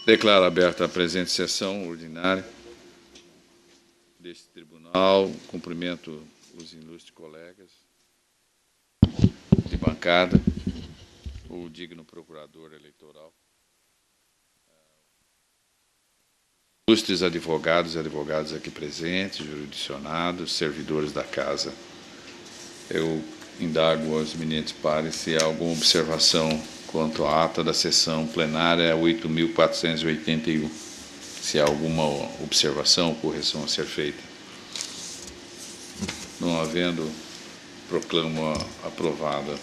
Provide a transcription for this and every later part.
Declaro aberta a presente sessão ordinária deste tribunal. Cumprimento os ilustres colegas de bancada, o digno procurador eleitoral, ilustres advogados e advogadas aqui presentes, jurisdicionados, servidores da casa. Eu indago aos eminentes pares se há alguma observação quanto à ata da sessão plenária 8.481. Se há alguma observação ou correção a ser feita. Não havendo, proclamo aprovada.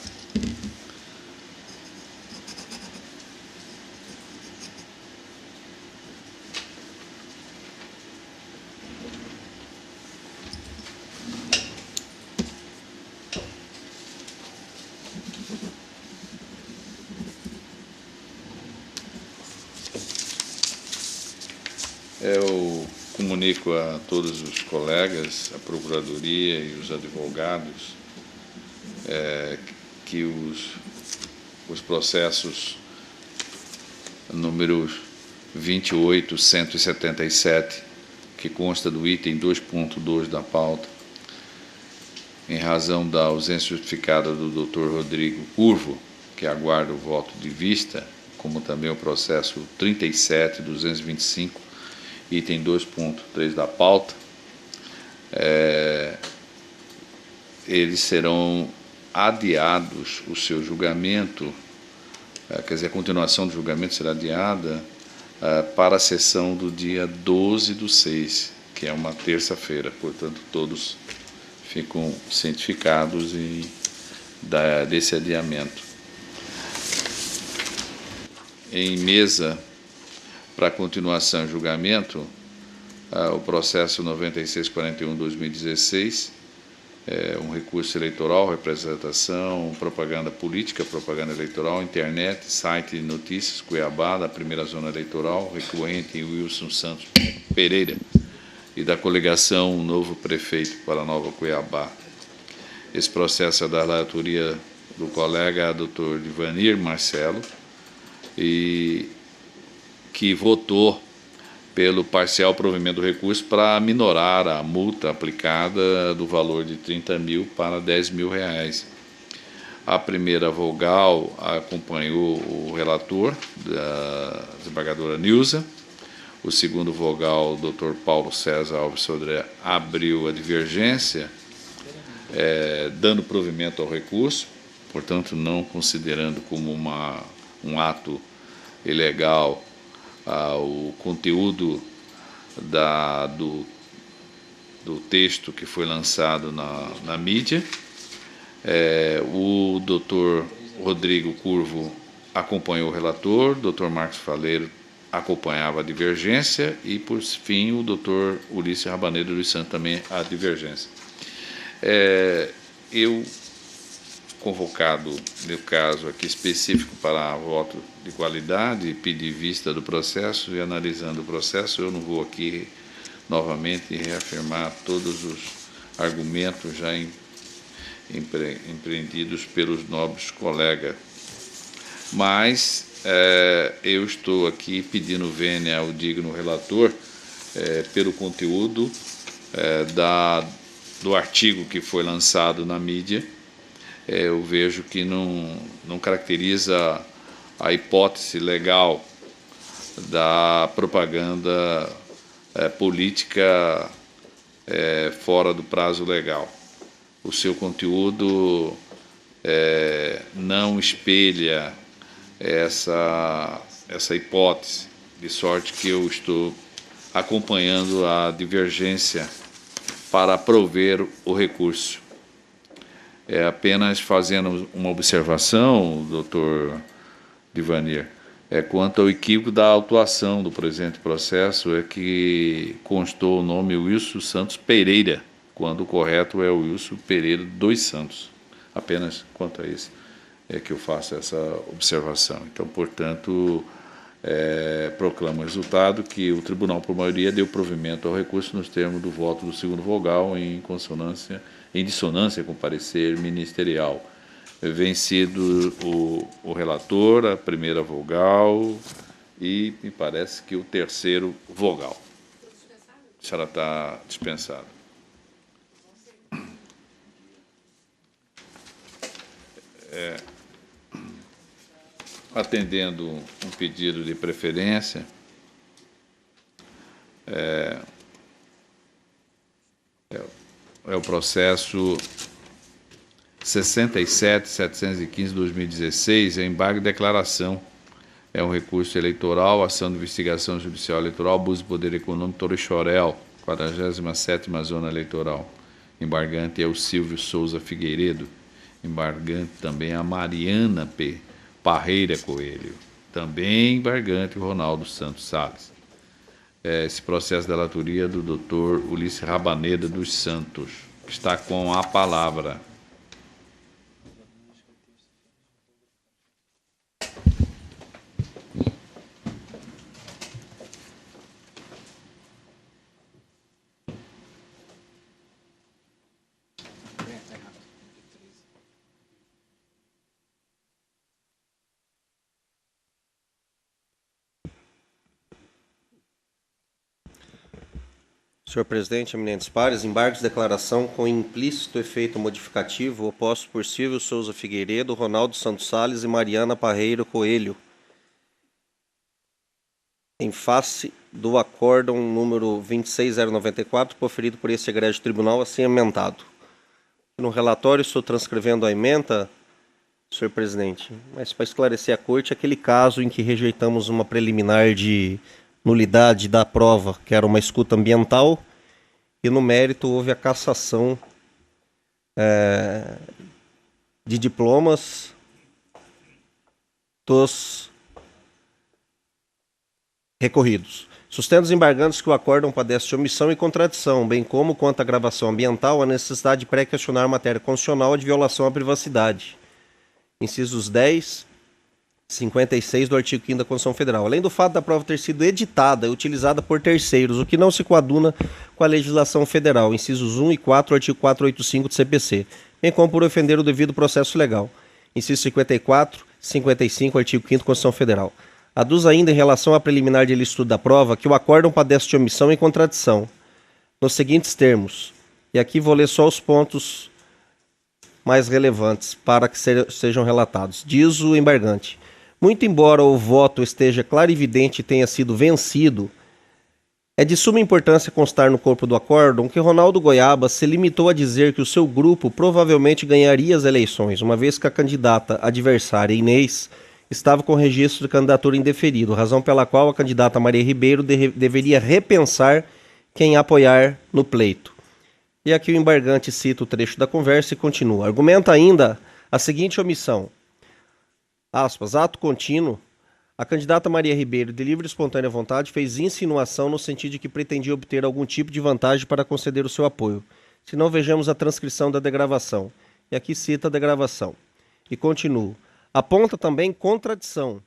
Eu comunico a todos os colegas, a Procuradoria e os advogados, que os processos números 28.177, que consta do item 2.2 da pauta, em razão da ausência justificada do Dr. Rodrigo Curvo, que aguarda o voto de vista, como também o processo 37.225, item 2.3 da pauta, eles serão adiados, o seu julgamento, quer dizer, a continuação do julgamento será adiada para a sessão do dia 12/6, que é uma terça-feira. Portanto, todos ficam cientificados desse adiamento. Em mesa, para continuação e julgamento, o processo 9641/2016, um recurso eleitoral, representação, propaganda política, propaganda eleitoral, internet, site de notícias, Cuiabá, da primeira zona eleitoral, recorrente Wilson Santos Pereira, e da coligação Novo Prefeito para Nova Cuiabá. Esse processo é da relatoria do colega Dr. Ivanir Marcelo, e que votou pelo parcial provimento do recurso para minorar a multa aplicada do valor de 30 mil para 10 mil reais. A primeira vogal acompanhou o relator, a desembargadora Nilza. O segundo vogal, o Dr. Paulo César Alves Sodré, abriu a divergência, dando provimento ao recurso, portanto, não considerando como um ato ilegal o conteúdo do texto que foi lançado na mídia. O doutor Rodrigo Curvo acompanhou o relator, o doutor Marcos Faleiro acompanhava a divergência e, por fim, o doutor Ulisses Rabanedo dos Santos também a divergência. Eu, convocado, no caso aqui específico para voto de qualidade, pedir vista do processo e analisando o processo, eu não vou aqui novamente reafirmar todos os argumentos já empreendidos pelos nobres colegas, mas eu estou aqui pedindo vênia ao digno relator pelo conteúdo do artigo que foi lançado na mídia. Eu vejo que não caracteriza a hipótese legal da propaganda política fora do prazo legal. O seu conteúdo não espelha essa hipótese, de sorte que eu estou acompanhando a divergência para prover o recurso. Apenas fazendo uma observação, doutor Ivanir, quanto ao equívoco da autuação do presente processo, que constou o nome Wilson Santos Pereira, quando o correto é o Wilson Pereira dos Santos. Apenas quanto a isso que eu faço essa observação. Então, portanto, proclamo o resultado que o tribunal, por maioria, deu provimento ao recurso nos termos do voto do segundo vogal em dissonância com o parecer ministerial. Vencido o relator, a primeira vogal, e me parece que o terceiro vogal. A senhora está dispensada. Atendendo um pedido de preferência, é o processo 67.715/2016, é embargo de declaração. É um recurso eleitoral, ação de investigação judicial eleitoral, abuso de poder econômico, Torixoréu, 47ª Zona Eleitoral. Embargante é o Silvio Souza Figueiredo. Embargante também a Mariana P. Parreira Coelho. Também embargante o Ronaldo Santos Salles. Esse processo de delatoria do Dr. Ulisses Rabaneda dos Santos, que está com a palavra. Senhor presidente, eminentes pares, embargos de declaração com implícito efeito modificativo oposto por Silvio Souza Figueiredo, Ronaldo Santos Salles e Mariana Parreira Coelho, em face do acórdão número 26094, proferido por esse egrégio tribunal, assim emendado. No relatório, estou transcrevendo a ementa, senhor presidente, mas para esclarecer a corte, aquele caso em que rejeitamos uma preliminar de nulidade da prova, que era uma escuta ambiental, e no mérito houve a cassação de diplomas dos recorridos. Sustenta os embargantes que o acórdão padece de omissão e contradição, bem como, quanto à gravação ambiental, a necessidade de pré-questionar matéria constitucional de violação à privacidade. Incisos 10, 56 do artigo 5º da Constituição Federal. Além do fato da prova ter sido editada e utilizada por terceiros, o que não se coaduna com a legislação federal, incisos 1 e 4 do artigo 485 do CPC, bem como por ofender o devido processo legal. Inciso 54, 55, artigo 5º da Constituição Federal. Aduz ainda em relação à preliminar de ilícito da prova que o acórdão padece de omissão e contradição, nos seguintes termos, e aqui vou ler só os pontos mais relevantes para que sejam relatados. Diz o embargante: muito embora o voto esteja claro e evidente e tenha sido vencido, é de suma importância constar no corpo do acórdão que Ronaldo Goiaba se limitou a dizer que o seu grupo provavelmente ganharia as eleições, uma vez que a candidata adversária, Inês, estava com registro de candidatura indeferido, razão pela qual a candidata Maria Ribeiro deveria repensar quem apoiar no pleito. E aqui o embargante cita o trecho da conversa e continua. Argumenta ainda a seguinte omissão. Aspas, ato contínuo, a candidata Maria Ribeiro, de livre e espontânea vontade, fez insinuação no sentido de que pretendia obter algum tipo de vantagem para conceder o seu apoio. Se não, vejamos a transcrição da degravação. E aqui cita a degravação. E continuo. Aponta também contradição.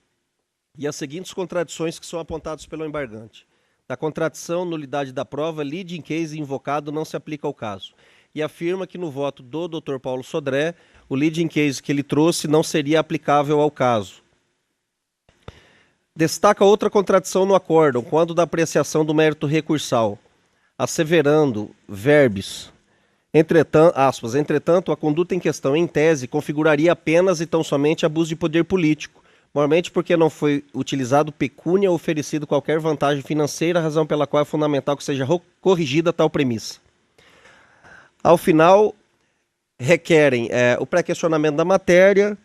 E as seguintes contradições que são apontadas pelo embargante. Da contradição, nulidade da prova, leading case invocado não se aplica ao caso. E afirma que no voto do Dr. Paulo Sodré, o leading case que ele trouxe não seria aplicável ao caso. Destaca outra contradição no acórdão, quando da apreciação do mérito recursal, asseverando verbis. Entretanto, a conduta em questão, em tese, configuraria apenas e tão somente abuso de poder político, normalmente porque não foi utilizado pecúnia ou oferecido qualquer vantagem financeira, razão pela qual é fundamental que seja corrigida tal premissa. Ao final, requerem o pré-questionamento da matéria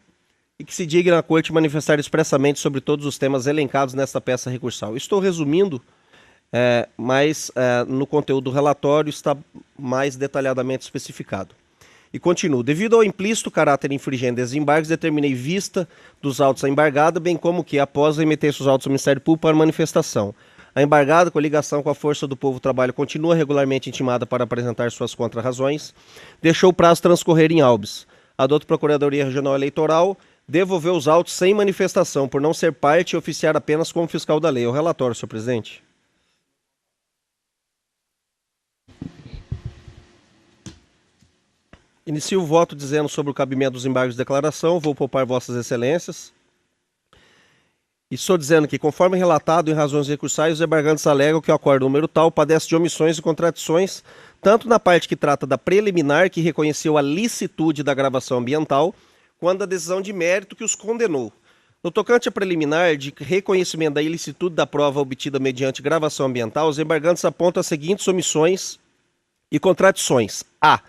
e que se digne a corte manifestar expressamente sobre todos os temas elencados nesta peça recursal. Estou resumindo, mas no conteúdo do relatório está mais detalhadamente especificado. E continuo. Devido ao implícito caráter infringente desses embargos, determinei vista dos autos à embargada, bem como que, após remeter os autos ao Ministério Público para manifestação, a embargada, com ligação com a Força do Povo Trabalho, continua regularmente intimada para apresentar suas contrarrazões, deixou o prazo transcorrer em habeas. A doutora Procuradoria Regional Eleitoral devolveu os autos sem manifestação, por não ser parte e oficiar apenas como fiscal da lei. O relatório, senhor presidente. Inicio o voto dizendo sobre o cabimento dos embargos de declaração. Vou poupar vossas excelências. Estou dizendo que, conforme relatado em razões recursais, os embargantes alegam que o acordo número tal padece de omissões e contradições, tanto na parte que trata da preliminar, que reconheceu a licitude da gravação ambiental, quanto da decisão de mérito que os condenou. No tocante à preliminar de reconhecimento da ilicitude da prova obtida mediante gravação ambiental, os embargantes apontam as seguintes omissões e contradições. A.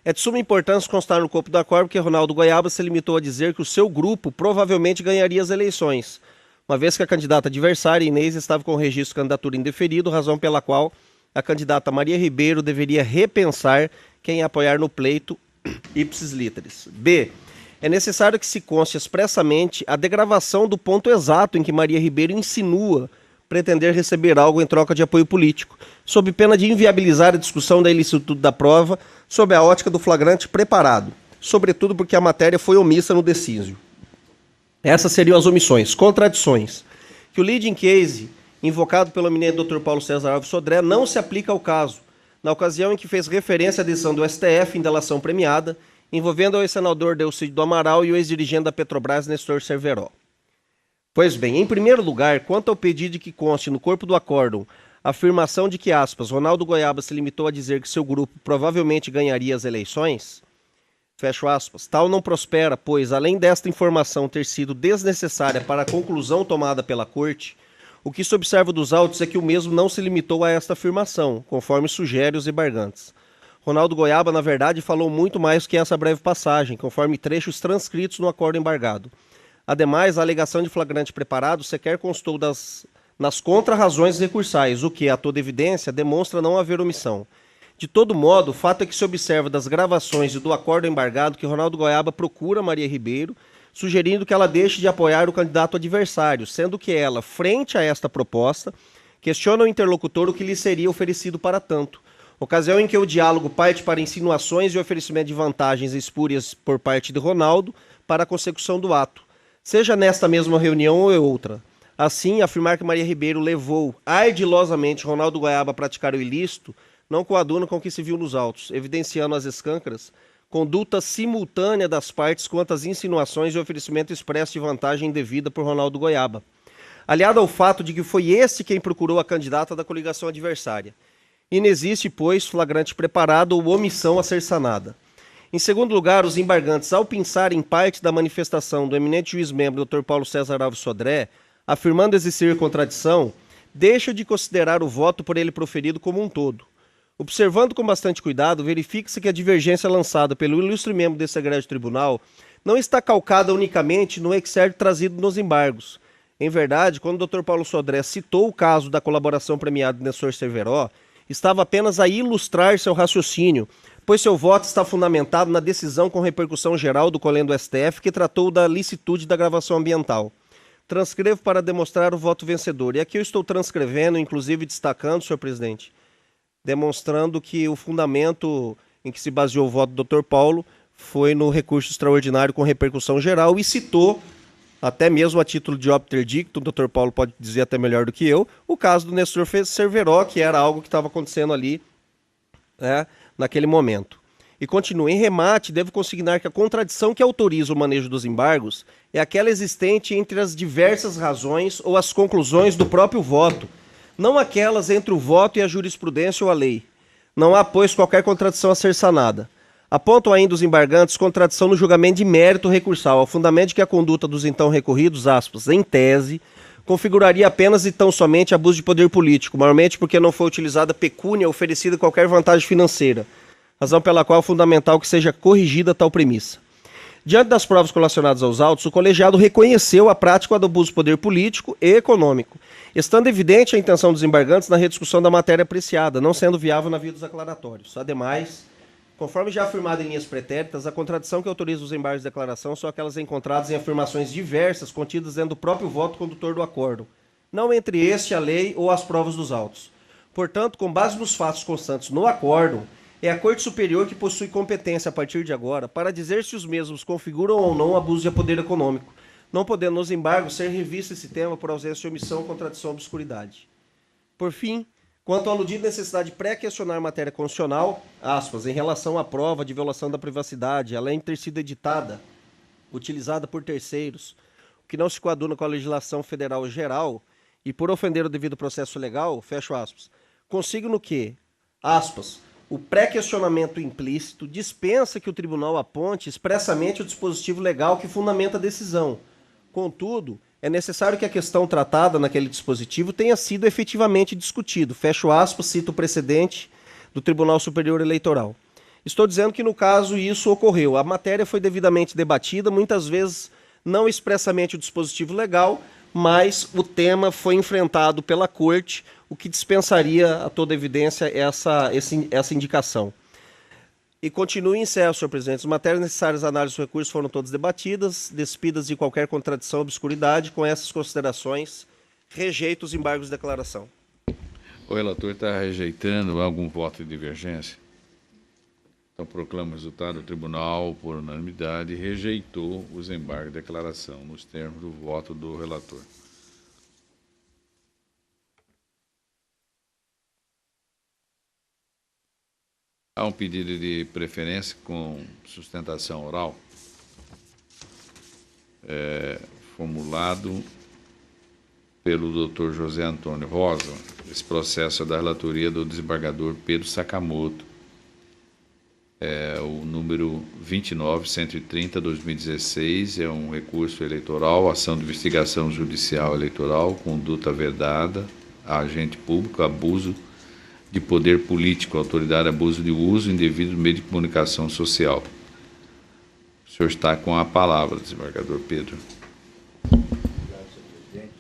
É de suma importância constar no corpo do acordo que Ronaldo Goiaba se limitou a dizer que o seu grupo provavelmente ganharia as eleições, uma vez que a candidata adversária, Inês, estava com o registro de candidatura indeferido, razão pela qual a candidata Maria Ribeiro deveria repensar quem apoiar no pleito ipsis literis. B. É necessário que se conste expressamente a degravação do ponto exato em que Maria Ribeiro insinua pretender receber algo em troca de apoio político, sob pena de inviabilizar a discussão da ilicitude da prova sob a ótica do flagrante preparado, sobretudo porque a matéria foi omissa no decísio. Essas seriam as omissões. Contradições. Que o leading case invocado pelo eminente Dr. Paulo César Alves Sodré não se aplica ao caso, na ocasião em que fez referência à decisão do STF em delação premiada, envolvendo o ex-senador Delcídio do Amaral e o ex-dirigente da Petrobras, Nestor Cerveró. Pois bem, em primeiro lugar, quanto ao pedido de que conste no corpo do acórdão a afirmação de que, aspas, Ronaldo Goiaba se limitou a dizer que seu grupo provavelmente ganharia as eleições, fecho aspas, tal não prospera, pois, além desta informação ter sido desnecessária para a conclusão tomada pela Corte, o que se observa dos autos é que o mesmo não se limitou a esta afirmação, conforme sugere os embargantes. Ronaldo Goiaba, na verdade, falou muito mais que essa breve passagem, conforme trechos transcritos no acordo embargado. Ademais, a alegação de flagrante preparado sequer constou nas contrarrazões recursais, o que, a toda evidência, demonstra não haver omissão. De todo modo, o fato é que se observa das gravações e do acordo embargado que Ronaldo Goiaba procura Maria Ribeiro, sugerindo que ela deixe de apoiar o candidato adversário, sendo que ela, frente a esta proposta, questiona o interlocutor o que lhe seria oferecido para tanto, ocasião em que o diálogo parte para insinuações e oferecimento de vantagens espúrias por parte de Ronaldo para a consecução do ato, seja nesta mesma reunião ou em outra. Assim, afirmar que Maria Ribeiro levou ardilosamente Ronaldo Goiaba a praticar o ilícito não coaduna com o que se viu nos autos, evidenciando as escâncaras conduta simultânea das partes quanto às insinuações e oferecimento expresso de vantagem indevida por Ronaldo Goiaba, aliado ao fato de que foi este quem procurou a candidata da coligação adversária. Inexiste, pois, flagrante preparado ou omissão a ser sanada. Em segundo lugar, os embargantes, ao pensarem parte da manifestação do eminente juiz-membro Dr. Paulo César Alves Sodré, afirmando existir contradição, deixam de considerar o voto por ele proferido como um todo. Observando com bastante cuidado, verifica-se que a divergência lançada pelo ilustre membro desse egrégio tribunal não está calcada unicamente no excerto trazido nos embargos. Em verdade, quando o Dr. Paulo Sodré citou o caso da colaboração premiada de Nestor Cerveró, estava apenas a ilustrar seu raciocínio, pois seu voto está fundamentado na decisão com repercussão geral do Colém do STF que tratou da licitude da gravação ambiental. Transcrevo para demonstrar o voto vencedor. E aqui eu estou transcrevendo, inclusive destacando, senhor presidente, demonstrando que o fundamento em que se baseou o voto do Dr. Paulo foi no recurso extraordinário com repercussão geral e citou, até mesmo a título de obter dictum, o Dr. Paulo pode dizer até melhor do que eu, o caso do Nestor Cerveró, que era algo que estava acontecendo ali, né, naquele momento. E continua, em remate, devo consignar que a contradição que autoriza o manejo dos embargos é aquela existente entre as diversas razões ou as conclusões do próprio voto, não aquelas entre o voto e a jurisprudência ou a lei. Não há, pois, qualquer contradição a ser sanada. Apontam ainda os embargantes contradição no julgamento de mérito recursal, ao fundamento de que a conduta dos então recorridos, aspas, em tese, configuraria apenas e tão somente abuso de poder político, maiormente porque não foi utilizada pecúnia oferecida qualquer vantagem financeira, razão pela qual é fundamental que seja corrigida tal premissa. Diante das provas relacionadas aos autos, o colegiado reconheceu a prática do abuso de poder político e econômico, estando evidente a intenção dos embargantes na rediscussão da matéria apreciada, não sendo viável na via dos aclaratórios. Ademais, conforme já afirmado em linhas pretéritas, a contradição que autoriza os embargos de declaração são aquelas encontradas em afirmações diversas contidas dentro do próprio voto condutor do acórdão, não entre este, a lei ou as provas dos autos. Portanto, com base nos fatos constantes no acórdão, é a Corte Superior que possui competência a partir de agora para dizer se os mesmos configuram ou não abuso de poder econômico, não podendo nos embargos ser revisto esse tema por ausência de omissão, contradição ou obscuridade. Por fim, quanto à aludida necessidade de pré-questionar matéria constitucional, aspas, em relação à prova de violação da privacidade, além de ter sido editada, utilizada por terceiros, que não se coaduna com a legislação federal geral e por ofender o devido processo legal, fecho aspas, consigno que, aspas, o pré-questionamento implícito dispensa que o tribunal aponte expressamente o dispositivo legal que fundamenta a decisão. Contudo, é necessário que a questão tratada naquele dispositivo tenha sido efetivamente discutido. Fecho aspas, cito o precedente do Tribunal Superior Eleitoral. Estou dizendo que, no caso, isso ocorreu. A matéria foi devidamente debatida, muitas vezes não expressamente o dispositivo legal, mas o tema foi enfrentado pela Corte, o que dispensaria a toda evidência essa indicação. E continuo e encerro, senhor presidente. As matérias necessárias à análise dos recursos foram todas debatidas, despidas de qualquer contradição ou obscuridade. Com essas considerações, rejeito os embargos de declaração. O relator está rejeitando algum voto de divergência? Então, proclamo o resultado. O tribunal, por unanimidade, rejeitou os embargos de declaração, nos termos do voto do relator. Há um pedido de preferência com sustentação oral, formulado pelo Dr. José Antônio Rosa. Esse processo é da relatoria do desembargador Pedro Sakamoto, o número 29.130/2016, é um recurso eleitoral, ação de investigação judicial eleitoral, conduta vedada, agente público, abuso de poder político, autoridade, abuso de uso indevido do meio de comunicação social. O senhor está com a palavra, desembargador Pedro. Obrigado, senhor presidente.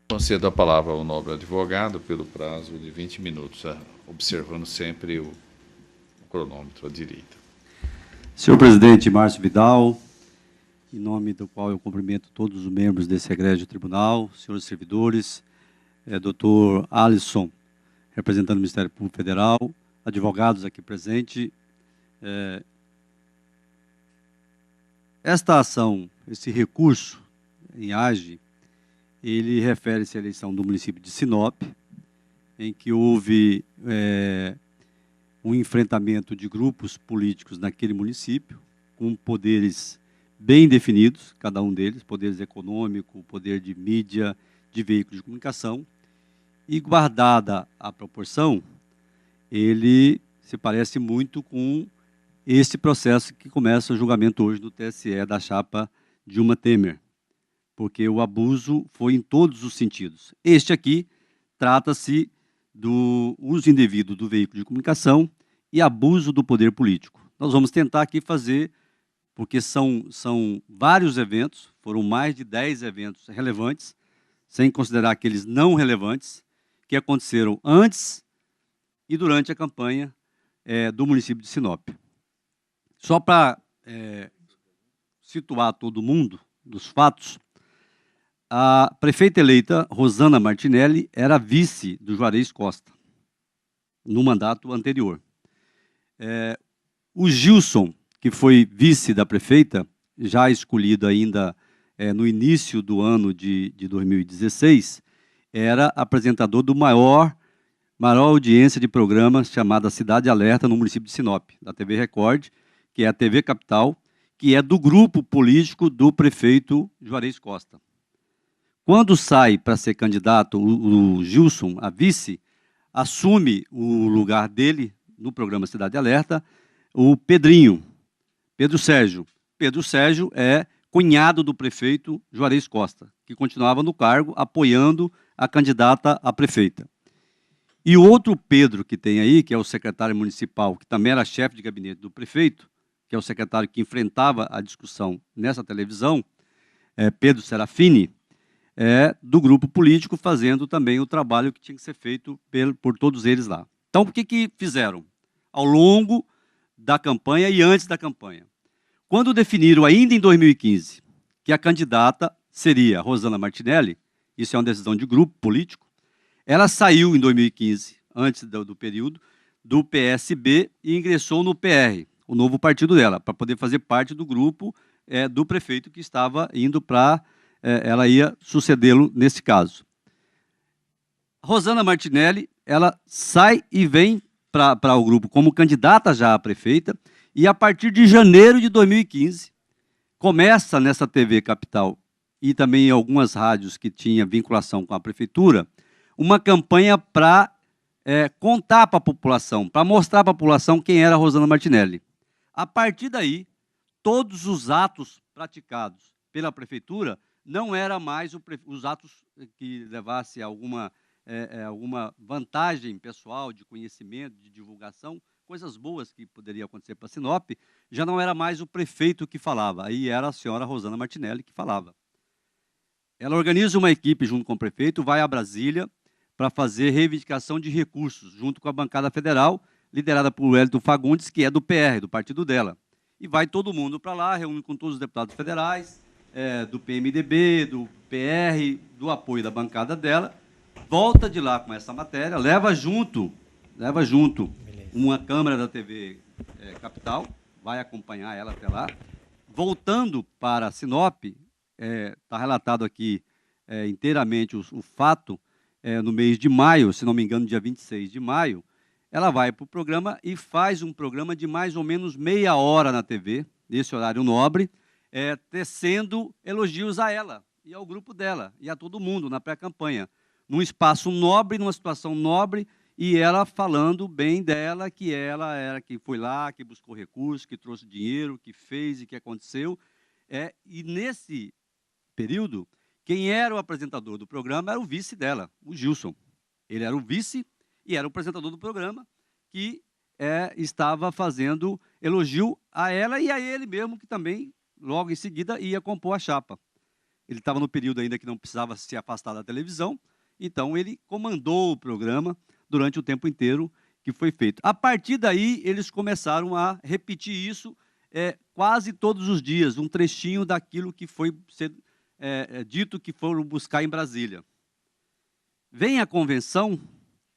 Concedo a palavra ao nobre advogado pelo prazo de 20 minutos, observando sempre o cronômetro à direita. Senhor presidente Márcio Vidal, em nome do qual eu cumprimento todos os membros desse egrégio tribunal, senhores servidores, doutor Alisson, representando o Ministério Público Federal, advogados aqui presentes. Esta ação, esse recurso em AGE, ele refere-se à eleição do município de Sinop, em que houve um enfrentamento de grupos políticos naquele município, com poderes bem definidos, cada um deles, poderes econômico, poder de mídia, de veículos de comunicação, e guardada a proporção, ele se parece muito com esse processo que começa o julgamento hoje do TSE da chapa Dilma Temer. porque o abuso foi em todos os sentidos. Este aqui trata-se do uso indevido do veículo de comunicação e abuso do poder político. Nós vamos tentar aqui fazer, porque são vários eventos, foram mais de 10 eventos relevantes, sem considerar aqueles não relevantes, que aconteceram antes e durante a campanha do município de Sinop. Só para situar todo mundo dos fatos, a prefeita eleita, Rosana Martinelli, era vice do Juarez Costa, no mandato anterior. O Gilson, que foi vice da prefeita, já escolhido ainda no início do ano de 2016, era apresentador do maior audiência de programa chamada Cidade Alerta no município de Sinop, da TV Record, que é a TV Capital, que é do grupo político do prefeito Juarez Costa. Quando sai para ser candidato, o Gilson, a vice, assume o lugar dele no programa Cidade Alerta, o Pedrinho, Pedro Sérgio. Pedro Sérgio é cunhado do prefeito Juarez Costa, que continuava no cargo, apoiando a candidata a prefeita. E o outro Pedro que tem aí, que é o secretário municipal, que também era chefe de gabinete do prefeito, que é o secretário que enfrentava a discussão nessa televisão, Pedro Serafini, do grupo político, fazendo também o trabalho que tinha que ser feito por todos eles lá. Então, o que fizeram? Ao longo da campanha e antes da campanha. Quando definiram, ainda em 2015, que a candidata seria Rosana Martinelli, isso é uma decisão de grupo político, ela saiu em 2015, antes do período, do PSB e ingressou no PR, o novo partido dela, para poder fazer parte do grupo do prefeito que estava indo para... ela ia sucedê-lo nesse caso. Rosana Martinelli, ela sai e vem para o grupo como candidata já a prefeita, e a partir de janeiro de 2015, começa nessa TV Capital e também em algumas rádios que tinha vinculação com a prefeitura, uma campanha para contar para a população, para mostrar para a população quem era a Rosana Martinelli. A partir daí, todos os atos praticados pela prefeitura não eram mais os atos que levassem a alguma vantagem pessoal, de conhecimento, de divulgação, coisas boas que poderiam acontecer para Sinop, já não era mais o prefeito que falava, aí era a senhora Rosana Martinelli que falava. Ela organiza uma equipe junto com o prefeito, vai a Brasília para fazer reivindicação de recursos, junto com a bancada federal, liderada por Wellington Fagundes, que é do PR, do partido dela. E vai todo mundo para lá, reúne com todos os deputados federais, do PMDB, do PR, do apoio da bancada dela, volta de lá com essa matéria, leva junto uma câmera da TV Capital, vai acompanhar ela até lá. Voltando para Sinop, está relatado aqui inteiramente o fato, no mês de maio, se não me engano, dia 26 de maio, ela vai para o programa e faz um programa de mais ou menos meia hora na TV, nesse horário nobre, tecendo elogios a ela e ao grupo dela, e a todo mundo na pré-campanha, num espaço nobre, numa situação nobre, e ela falando bem dela, que ela era que foi lá, que buscou recursos, que trouxe dinheiro, que fez e que aconteceu. E nesse período, quem era o apresentador do programa era o vice dela, o Gilson. Ele era o vice e era o apresentador do programa, que estava fazendo elogio a ela e a ele mesmo, que também, logo em seguida, ia compor a chapa. Ele estava no período ainda que não precisava se afastar da televisão, então ele comandou o programa durante o tempo inteiro que foi feito. A partir daí, eles começaram a repetir isso quase todos os dias, um trechinho daquilo que foi dito que foram buscar em Brasília. Vem a convenção,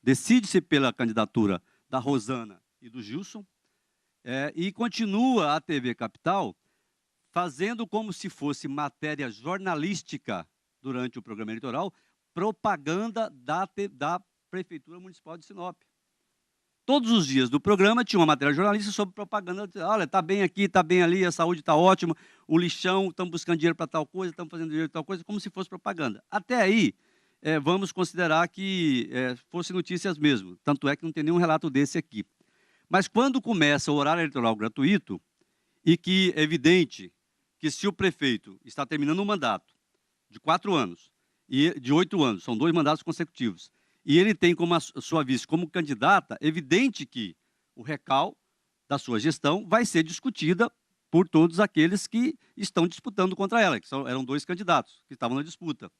decide-se pela candidatura da Rosana e do Gilson, e continua a TV Capital fazendo como se fosse matéria jornalística durante o programa eleitoral, propaganda da Prefeitura Municipal de Sinop. Todos os dias do programa tinha uma matéria jornalística sobre propaganda. Olha, está bem aqui, está bem ali, a saúde está ótima, o lixão, estamos buscando dinheiro para tal coisa, estamos fazendo dinheiro para tal coisa, como se fosse propaganda. Até aí, vamos considerar que fosse notícias mesmo. Tanto é que não tem nenhum relato desse aqui. Mas quando começa o horário eleitoral gratuito, e que é evidente que se o prefeito está terminando o mandato, de 4 anos, e de 8 anos, são 2 mandatos consecutivos. E ele tem como a sua vice como candidata, evidente que o recal da sua gestão vai ser discutida por todos aqueles que estão disputando contra ela, que eram 2 candidatos que estavam na disputa.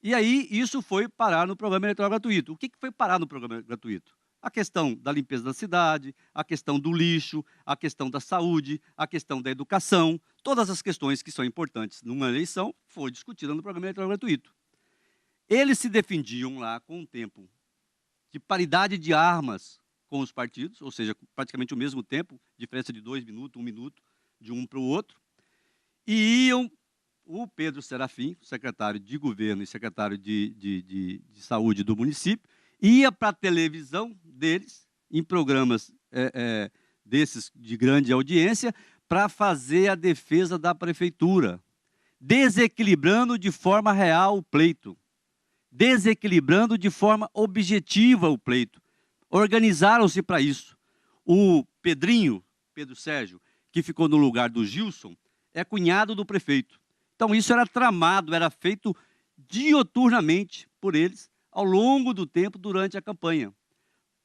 E aí isso foi parar no programa eleitoral gratuito. O que foi parar no programa gratuito? A questão da limpeza da cidade, a questão do lixo, a questão da saúde, a questão da educação, todas as questões que são importantes numa eleição foi discutida no programa eleitoral gratuito. Eles se defendiam lá com um tempo de paridade de armas com os partidos, ou seja, praticamente o mesmo tempo, diferença de 2 minutos, 1 minuto, de um para o outro, e iam, o Pedro Serafim, secretário de governo e secretário de saúde do município, ia para a televisão deles, em programas desses de grande audiência, para fazer a defesa da prefeitura, desequilibrando de forma real o pleito, desequilibrando de forma objetiva o pleito. Organizaram-se para isso. O Pedrinho, Pedro Sérgio, que ficou no lugar do Gilson, é cunhado do prefeito. Então isso era tramado, era feito dioturnamente por eles, ao longo do tempo, durante a campanha.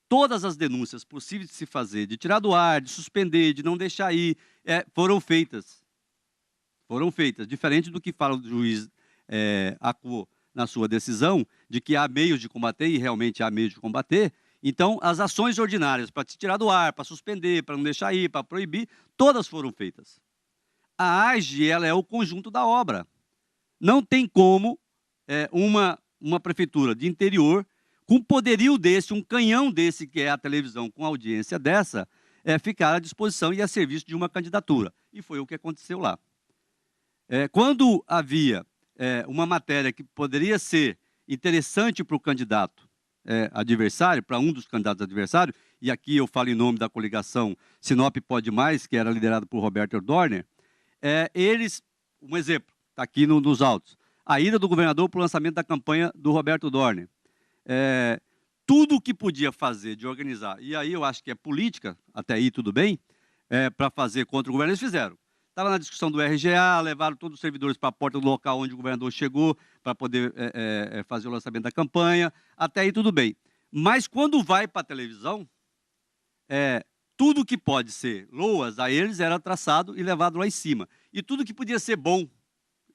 Todas as denúncias possíveis de se fazer, de tirar do ar, de suspender, de não deixar ir, foram feitas. Foram feitas, diferente do que fala o juiz Acuô na sua decisão, de que há meios de combater, e realmente há meios de combater. Então, as ações ordinárias para te tirar do ar, para suspender, para não deixar ir, para proibir, todas foram feitas. A AGE, ela é o conjunto da obra. Não tem como uma prefeitura de interior, com um poderio desse, um canhão desse, que é a televisão, com audiência dessa, ficar à disposição e a serviço de uma candidatura. E foi o que aconteceu lá. Quando havia uma matéria que poderia ser interessante para o candidato adversário, para um dos candidatos adversários, e aqui eu falo em nome da coligação Sinop Pode Mais, que era liderada por Roberto Eudorner, eles, um exemplo, está aqui nos autos, a ida do governador para o lançamento da campanha do Roberto Dorner. Tudo o que podia fazer de organizar, e aí eu acho que é política, até aí tudo bem, para fazer contra o governo, eles fizeram. Estava na discussão do RGA, levaram todos os servidores para a porta do local onde o governador chegou para poder fazer o lançamento da campanha, até aí tudo bem. Mas quando vai para a televisão, tudo que pode ser loas a eles era traçado e levado lá em cima. E tudo que podia ser bom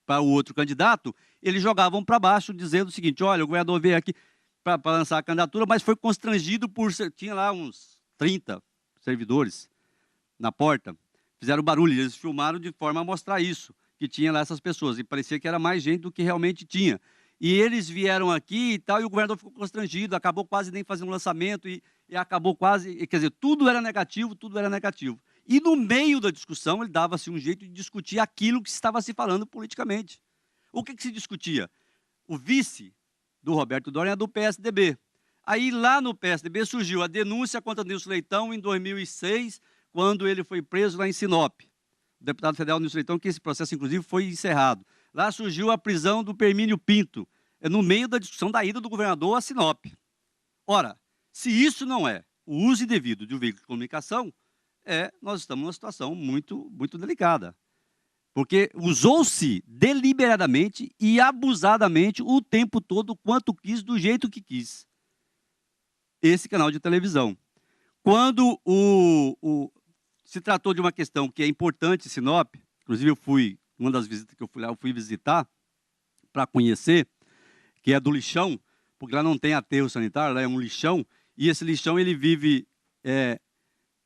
para o outro candidato, eles jogavam para baixo, dizendo o seguinte: olha, o governador veio aqui para lançar a candidatura, mas foi constrangido por... Tinha lá uns 30 servidores na porta, fizeram barulho, eles filmaram de forma a mostrar isso, que tinha lá essas pessoas, e parecia que era mais gente do que realmente tinha. E eles vieram aqui e tal, e o governador ficou constrangido, acabou quase nem fazendo um lançamento, e acabou quase... Quer dizer, tudo era negativo, tudo era negativo. E no meio da discussão, ele dava-se um jeito de discutir aquilo que estava se falando politicamente. O que se discutia? O vice do Roberto Dorner é do PSDB. Aí, lá no PSDB, surgiu a denúncia contra Nilson Leitão em 2006, quando ele foi preso lá em Sinop. O deputado federal Nilson Leitão, que esse processo, inclusive, foi encerrado. Lá surgiu a prisão do Permínio Pinto, no meio da discussão da ida do governador a Sinop. Ora, se isso não é o uso indevido de um veículo de comunicação, nós estamos numa situação muito, muito delicada. Porque usou-se deliberadamente e abusadamente o tempo todo, quanto quis, do jeito que quis, esse canal de televisão. Quando se tratou de uma questão que é importante em Sinop, inclusive uma das visitas que eu fui lá, eu fui visitar para conhecer, que é do lixão, porque lá não tem aterro sanitário, lá é um lixão, e esse lixão ele vive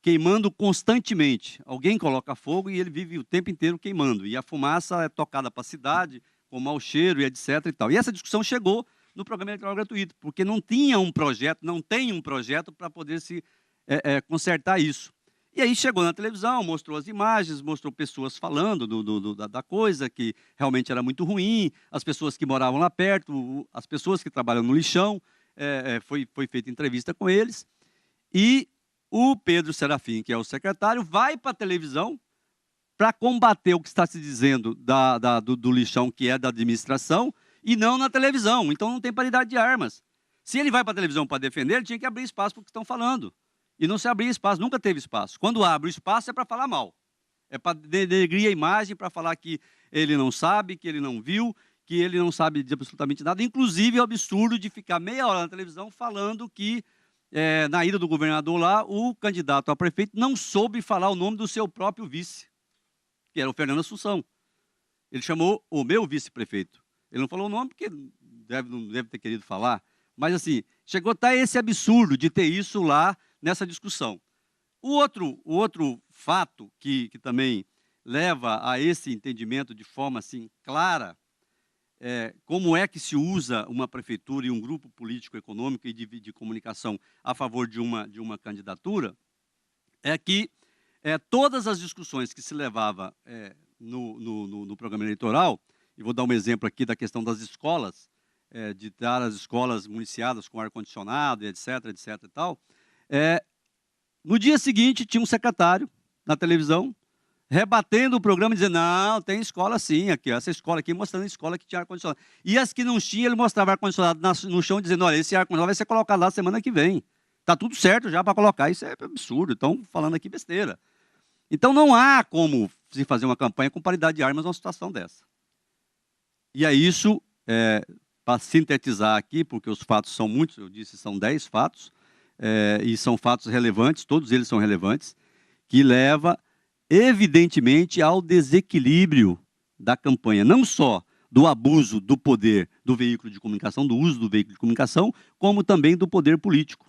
queimando constantemente. Alguém coloca fogo e ele vive o tempo inteiro queimando, e a fumaça é tocada para a cidade, com mau cheiro e etc. E tal. E essa discussão chegou no programa eleitoral gratuito, porque não tinha um projeto, não tem um projeto para poder se consertar isso. E aí chegou na televisão, mostrou as imagens, mostrou pessoas falando da coisa, que realmente era muito ruim, as pessoas que moravam lá perto, as pessoas que trabalham no lixão, foi feita entrevista com eles, e o Pedro Serafim, que é o secretário, vai para a televisão para combater o que está se dizendo do lixão, que é da administração, e não na televisão. Então não tem paridade de armas. Se ele vai para a televisão para defender, ele tinha que abrir espaço para o que estão falando. E não se abria espaço, nunca teve espaço. Quando abre o espaço é para falar mal. É para denegrir a imagem, para falar que ele não sabe, que ele não viu, que ele não sabe de absolutamente nada. Inclusive, é o absurdo de ficar meia hora na televisão falando que, na ida do governador lá, o candidato a prefeito não soube falar o nome do seu próprio vice, que era o Fernando Assunção. Ele chamou o meu vice-prefeito. Ele não falou o nome porque não deve ter querido falar, mas assim, chegou até esse absurdo de ter isso lá nessa discussão. O outro fato que também leva a esse entendimento de forma assim clara, como é que se usa uma prefeitura e um grupo político-econômico e de comunicação a favor de uma candidatura, é que todas as discussões que se levava no programa eleitoral, e vou dar um exemplo aqui da questão das escolas, de dar as escolas municiadas com ar-condicionado, etc, etc e tal, no dia seguinte tinha um secretário na televisão rebatendo o programa, dizendo, não, tem escola sim, aqui, essa escola aqui, mostrando a escola que tinha ar-condicionado. E as que não tinham, ele mostrava ar-condicionado no chão, dizendo, olha, esse ar-condicionado vai ser colocado lá semana que vem. Está tudo certo já para colocar, isso é absurdo, estão falando aqui besteira. Então não há como se fazer uma campanha com paridade de armas numa situação dessa. E é isso, para sintetizar aqui, porque os fatos são muitos, eu disse, são 10 fatos, e são fatos relevantes, todos eles são relevantes, que leva evidentemente ao desequilíbrio da campanha, não só do abuso do poder do veículo de comunicação, do uso do veículo de comunicação, como também do poder político.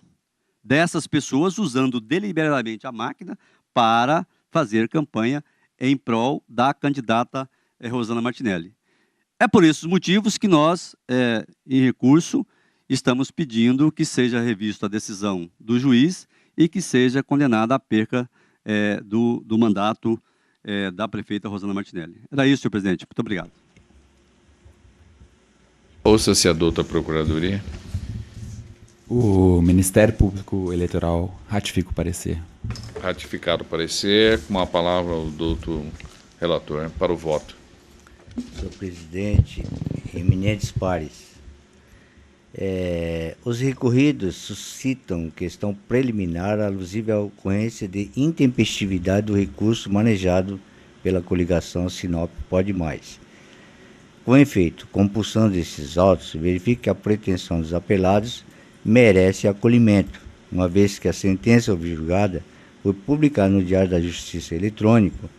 Dessas pessoas usando deliberadamente a máquina para fazer campanha em prol da candidata Rosana Martinelli. É por esses motivos que nós, em recurso, estamos pedindo que seja revista a decisão do juiz e que seja condenada à perca do mandato da prefeita Rosana Martinelli. Era isso, senhor presidente. Muito obrigado. Ouça-se a douta Procuradoria. O Ministério Público Eleitoral ratifica o parecer. Ratificado o parecer, com a palavra o doutor relator para o voto. Senhor presidente, eminentes pares, os recorridos suscitam questão preliminar alusiva à ocorrência de intempestividade do recurso manejado pela coligação Sinop Pode Mais. Com efeito, compulsando esses autos, verifica que a pretensão dos apelados merece acolhimento, uma vez que a sentença julgada foi publicada no Diário da Justiça Eletrônico,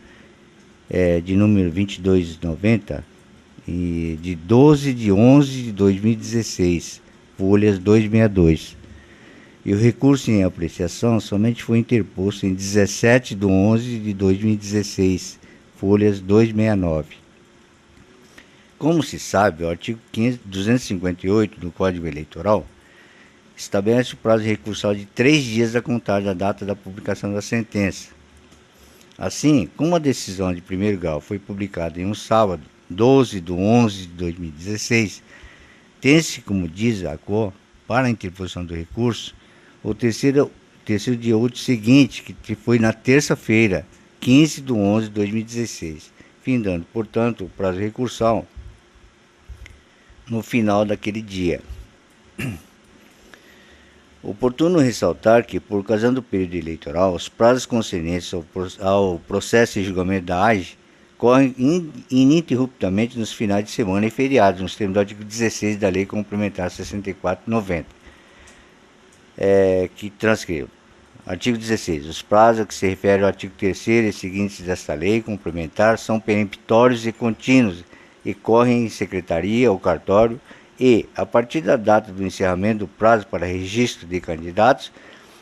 de número 2290, de 12 de 11 de 2016, folhas 262. E o recurso em apreciação somente foi interposto em 17 de 11 de 2016, folhas 269. Como se sabe, o artigo 258 do Código Eleitoral estabelece o prazo recursal de 3 dias a contar da data da publicação da sentença. Assim, como a decisão de primeiro grau foi publicada em um sábado, 12 de 11 de 2016, tem-se, como diz a COR, para a interposição do recurso, o terceiro dia útil seguinte, que foi na terça-feira, 15 de 11 de 2016, findando, portanto, o prazo recursal no final daquele dia. Oportuno ressaltar que, por ocasião do período eleitoral, os prazos concernentes ao processo de julgamento da AGE correm ininterruptamente nos finais de semana e feriados, nos termos do artigo 16 da Lei Complementar 64/90, que transcreve. Artigo 16. Os prazos a que se refere ao artigo 3º e seguintes desta lei complementar são peremptórios e contínuos e correm em secretaria ou cartório e, a partir da data do encerramento do prazo para registro de candidatos,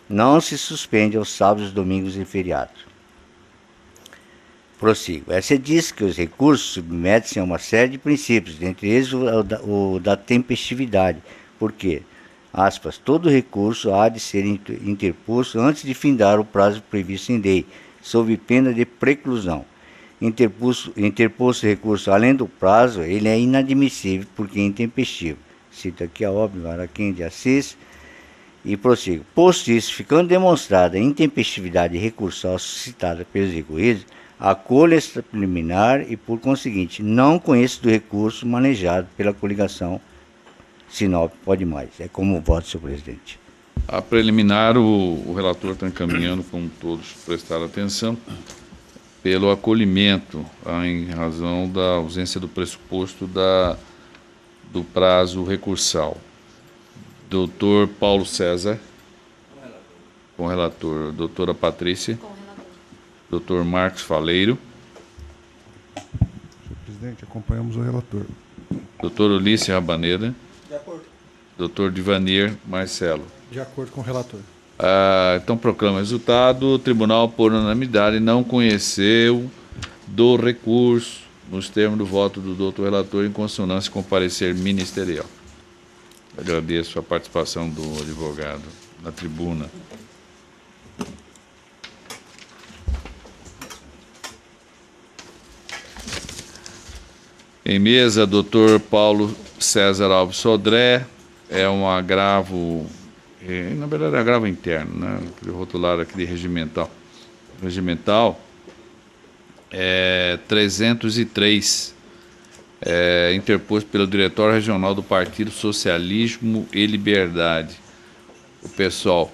não se suspende aos sábados, domingos e feriados. Prossigo. Essa diz que os recursos submetem-se a uma série de princípios, dentre eles o da tempestividade, porque, aspas, todo recurso há de ser interposto antes de findar o prazo previsto em lei, sob pena de preclusão. Interposto recurso além do prazo, ele é inadmissível porque é intempestivo. Cito aqui a obra Araquém de Assis e prossigo. Posto isso, ficando demonstrada a intempestividade recursal suscitada pelos recorridos, acolho esta preliminar e, por conseguinte, não conheço do recurso manejado pela coligação Sinop Pode Mais. É como voto, senhor presidente. A preliminar, o relator está encaminhando, como todos prestaram atenção, pelo acolhimento, em razão da ausência do pressuposto da do prazo recursal. Doutor Paulo César. Com relator. Doutora Patrícia. Com relator. Doutor Marcos Faleiro. Senhor presidente, acompanhamos o relator. Doutor Ulisses Rabaneda. De acordo. Doutor Divanir Marcelo. De acordo com o relator. Então proclama o resultado. O tribunal, por unanimidade, não conheceu do recurso nos termos do voto do doutor relator em consonância com o parecer ministerial. Agradeço a participação do advogado na tribuna. Em mesa, doutor Paulo César Alves Sodré. É um agravo, na verdade é agravo interno, né? Rotular aqui de regimental. Regimental é 303, interposto pelo Diretório Regional do Partido Socialismo e Liberdade. O pessoal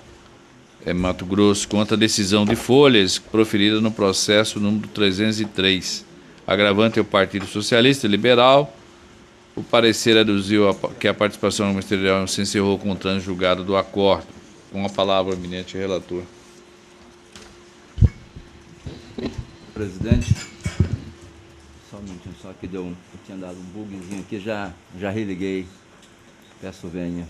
Mato Grosso, contra a decisão de Folhas proferida no processo número 303. Agravante é o Partido Socialista e Liberal. O parecer aduziu que a participação ministerial se encerrou com o trânsito julgado do acordo. Com a palavra, eminente relator. Presidente, só um minutinho, só que eu tinha dado um bugzinho aqui, já religuei. Peço venha.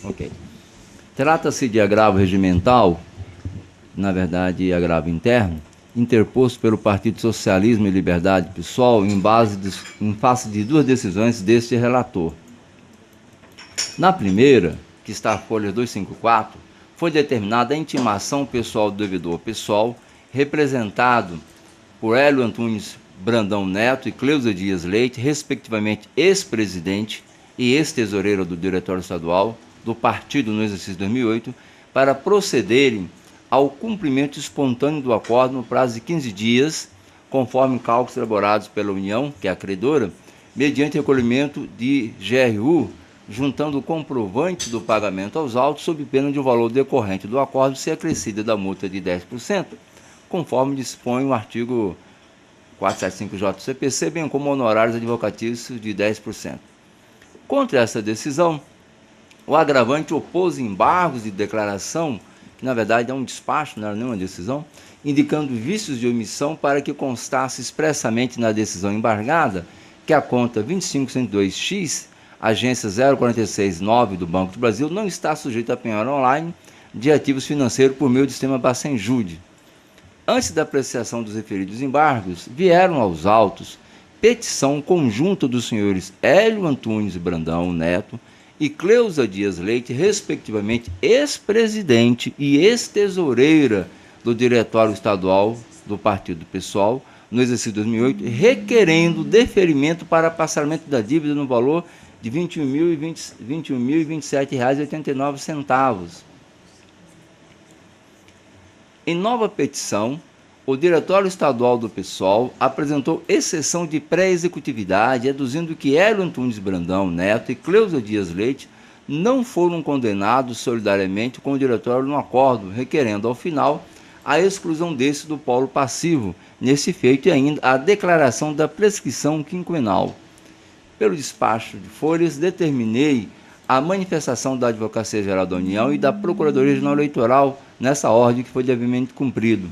Ok. Trata-se de agravo regimental, na verdade agravo interno, interposto pelo Partido Socialismo e Liberdade PSOL em face de duas decisões deste relator. Na primeira, que está a folha 254, foi determinada a intimação pessoal do devedor pessoal, representado por Hélio Antunes Brandão Neto e Cleusa Dias Leite, respectivamente ex-presidente e ex-tesoureiro do Diretório Estadual do partido no exercício 2008, para procederem ao cumprimento espontâneo do acordo no prazo de 15 dias, conforme cálculos elaborados pela União, que é a credora, mediante recolhimento de GRU, juntando o comprovante do pagamento aos autos, sob pena de o valor decorrente do acordo ser acrescida da multa de 10%, conforme dispõe o artigo 475-J-CPC, bem como honorários advocatícios de 10%. Contra essa decisão, o agravante opôs embargos de declaração, que na verdade é um despacho, não era nenhuma decisão, indicando vícios de omissão para que constasse expressamente na decisão embargada que a conta 2502X, agência 0469 do Banco do Brasil, não está sujeita a penhora online de ativos financeiros por meio do sistema Bacenjude. Antes da apreciação dos referidos embargos, vieram aos autos petição conjunta dos senhores Hélio Antunes Brandão Neto e Cleusa Dias Leite, respectivamente ex-presidente e ex-tesoureira do Diretório Estadual do Partido PSOL, no exercício 2008, requerendo deferimento para parcelamento da dívida no valor de R$ 21.027,89. Em nova petição, o Diretório Estadual do PSOL apresentou exceção de pré-executividade, aduzindo que Hélio Antunes Brandão Neto e Cleusa Dias Leite não foram condenados solidariamente com o Diretório no acordo, requerendo, ao final, a exclusão desse do polo passivo, nesse feito e ainda a declaração da prescrição quinquenal. Pelo despacho de Folhas, determinei a manifestação da Advocacia Geral da União e da Procuradoria Regional Eleitoral nessa ordem que foi devidamente cumprido.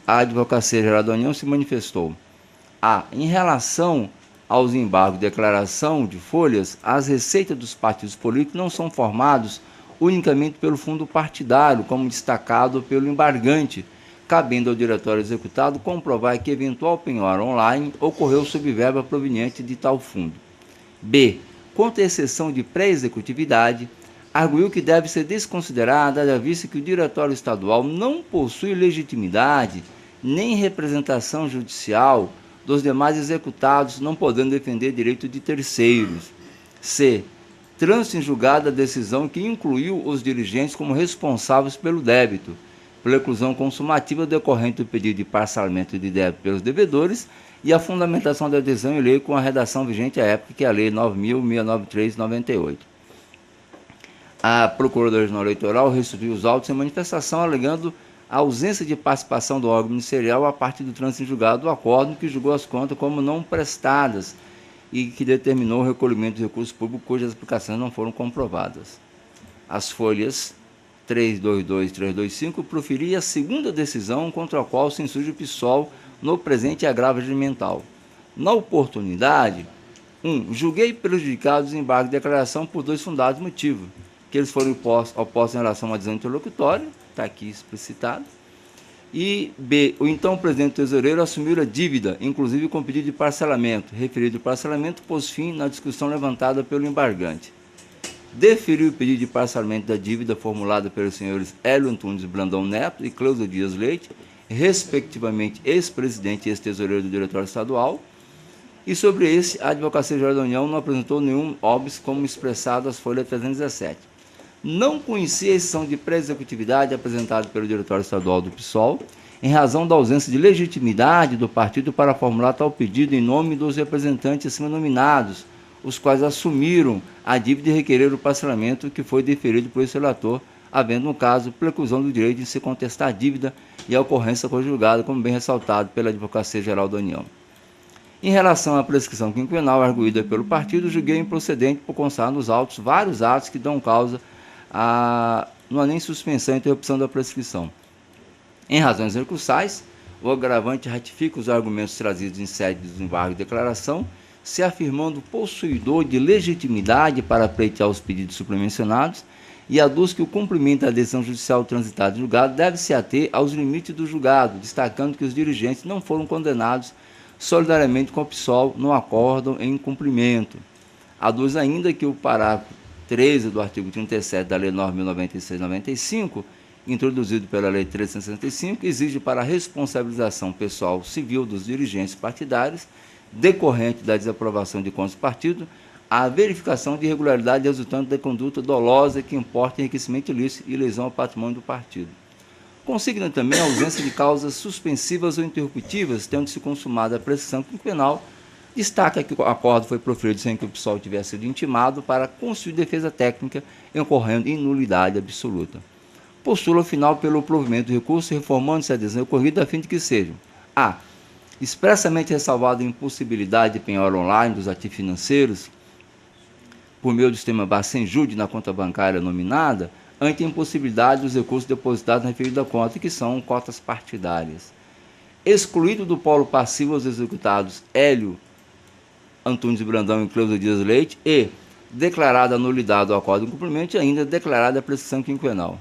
A Advocacia Geral da União se manifestou. Em relação aos embargos de declaração de folhas, as receitas dos partidos políticos não são formados unicamente pelo fundo partidário, como destacado pelo embargante, cabendo ao diretório executado comprovar que eventual penhora online ocorreu sob verba proveniente de tal fundo. B. Quanto à exceção de pré-executividade, arguiu que deve ser desconsiderada, à vista que o Diretório Estadual não possui legitimidade nem representação judicial dos demais executados, não podendo defender direito de terceiros. C. Trânsito em julgado a decisão que incluiu os dirigentes como responsáveis pelo débito, pela exclusão consumativa decorrente do pedido de parcelamento de débito pelos devedores e a fundamentação da adesão em lei com a redação vigente à época, que é a Lei 9.693/98. A Procuradoria Regional Eleitoral restituiu os autos em manifestação, alegando a ausência de participação do órgão ministerial a partir do trânsito em julgado do acórdão que julgou as contas como não prestadas e que determinou o recolhimento de recursos públicos cujas aplicações não foram comprovadas. As folhas 322 e 325 proferia a segunda decisão contra a qual se insurge o PSOL no presente agravo regimental. Na oportunidade, 1. Julguei prejudicados os embargos de declaração por 2 fundados motivos, que eles foram opostos em relação à adesão interlocutória, está aqui explicitado, e B. O então presidente tesoureiro assumiu a dívida, inclusive com pedido de parcelamento. Referido parcelamento pôs fim na discussão levantada pelo embargante. Deferiu o pedido de parcelamento da dívida formulada pelos senhores Hélio Antunes Brandão Neto e Cleusa Dias Leite, respectivamente ex-presidente e ex-tesoureiro do Diretório Estadual, e sobre esse, a Advocacia Geral da União não apresentou nenhum óbice como expressado às folhas 317. Não conhecia a exceção de pré-executividade apresentada pelo Diretório Estadual do PSOL, em razão da ausência de legitimidade do partido para formular tal pedido em nome dos representantes acima nominados, os quais assumiram a dívida e requereram o parcelamento que foi deferido por esse relator, havendo, no caso, preclusão do direito de se contestar a dívida e a ocorrência conjugada, como bem ressaltado pela Advocacia Geral da União. Em relação à prescrição quinquenal arguída pelo partido, julguei improcedente por constar nos autos vários atos que dão causa não há nem suspensão e interrupção da prescrição. Em razões recursais, o agravante ratifica os argumentos trazidos em sede do embargo de declaração, se afirmando possuidor de legitimidade para pleitear os pedidos supramencionados e aduz que o cumprimento da decisão judicial transitada em julgado deve se ater aos limites do julgado, destacando que os dirigentes não foram condenados solidariamente com o PSOL no acórdão em cumprimento. Aduz ainda que o parágrafo 13 do artigo 37 da Lei 9.096/95, introduzido pela Lei 1365, exige para a responsabilização pessoal civil dos dirigentes partidários, decorrente da desaprovação de contas do partido, a verificação de irregularidade resultante da conduta dolosa que importa enriquecimento ilícito e lesão ao patrimônio do partido. Consigna também a ausência de causas suspensivas ou interruptivas, tendo-se consumado a prescrição quinquenal. Destaca que o acordo foi proferido sem que o PSOL tivesse sido intimado para constituir defesa técnica, incorrendo em nulidade absoluta. Postula, ao final, pelo provimento do recurso, reformando-se a adesão ocorrida a fim de que sejam: a. Expressamente ressalvada a impossibilidade de penhora online dos ativos financeiros por meio do sistema Bacen-Jude na conta bancária nominada, ante a impossibilidade dos recursos depositados na referida conta, que são cotas partidárias. Excluído do polo passivo os executados Hélio Antunes Brandão e Cleusa Dias Leite e declarada a nulidade do acordo em cumprimento e ainda declarada a prescrição quinquenal.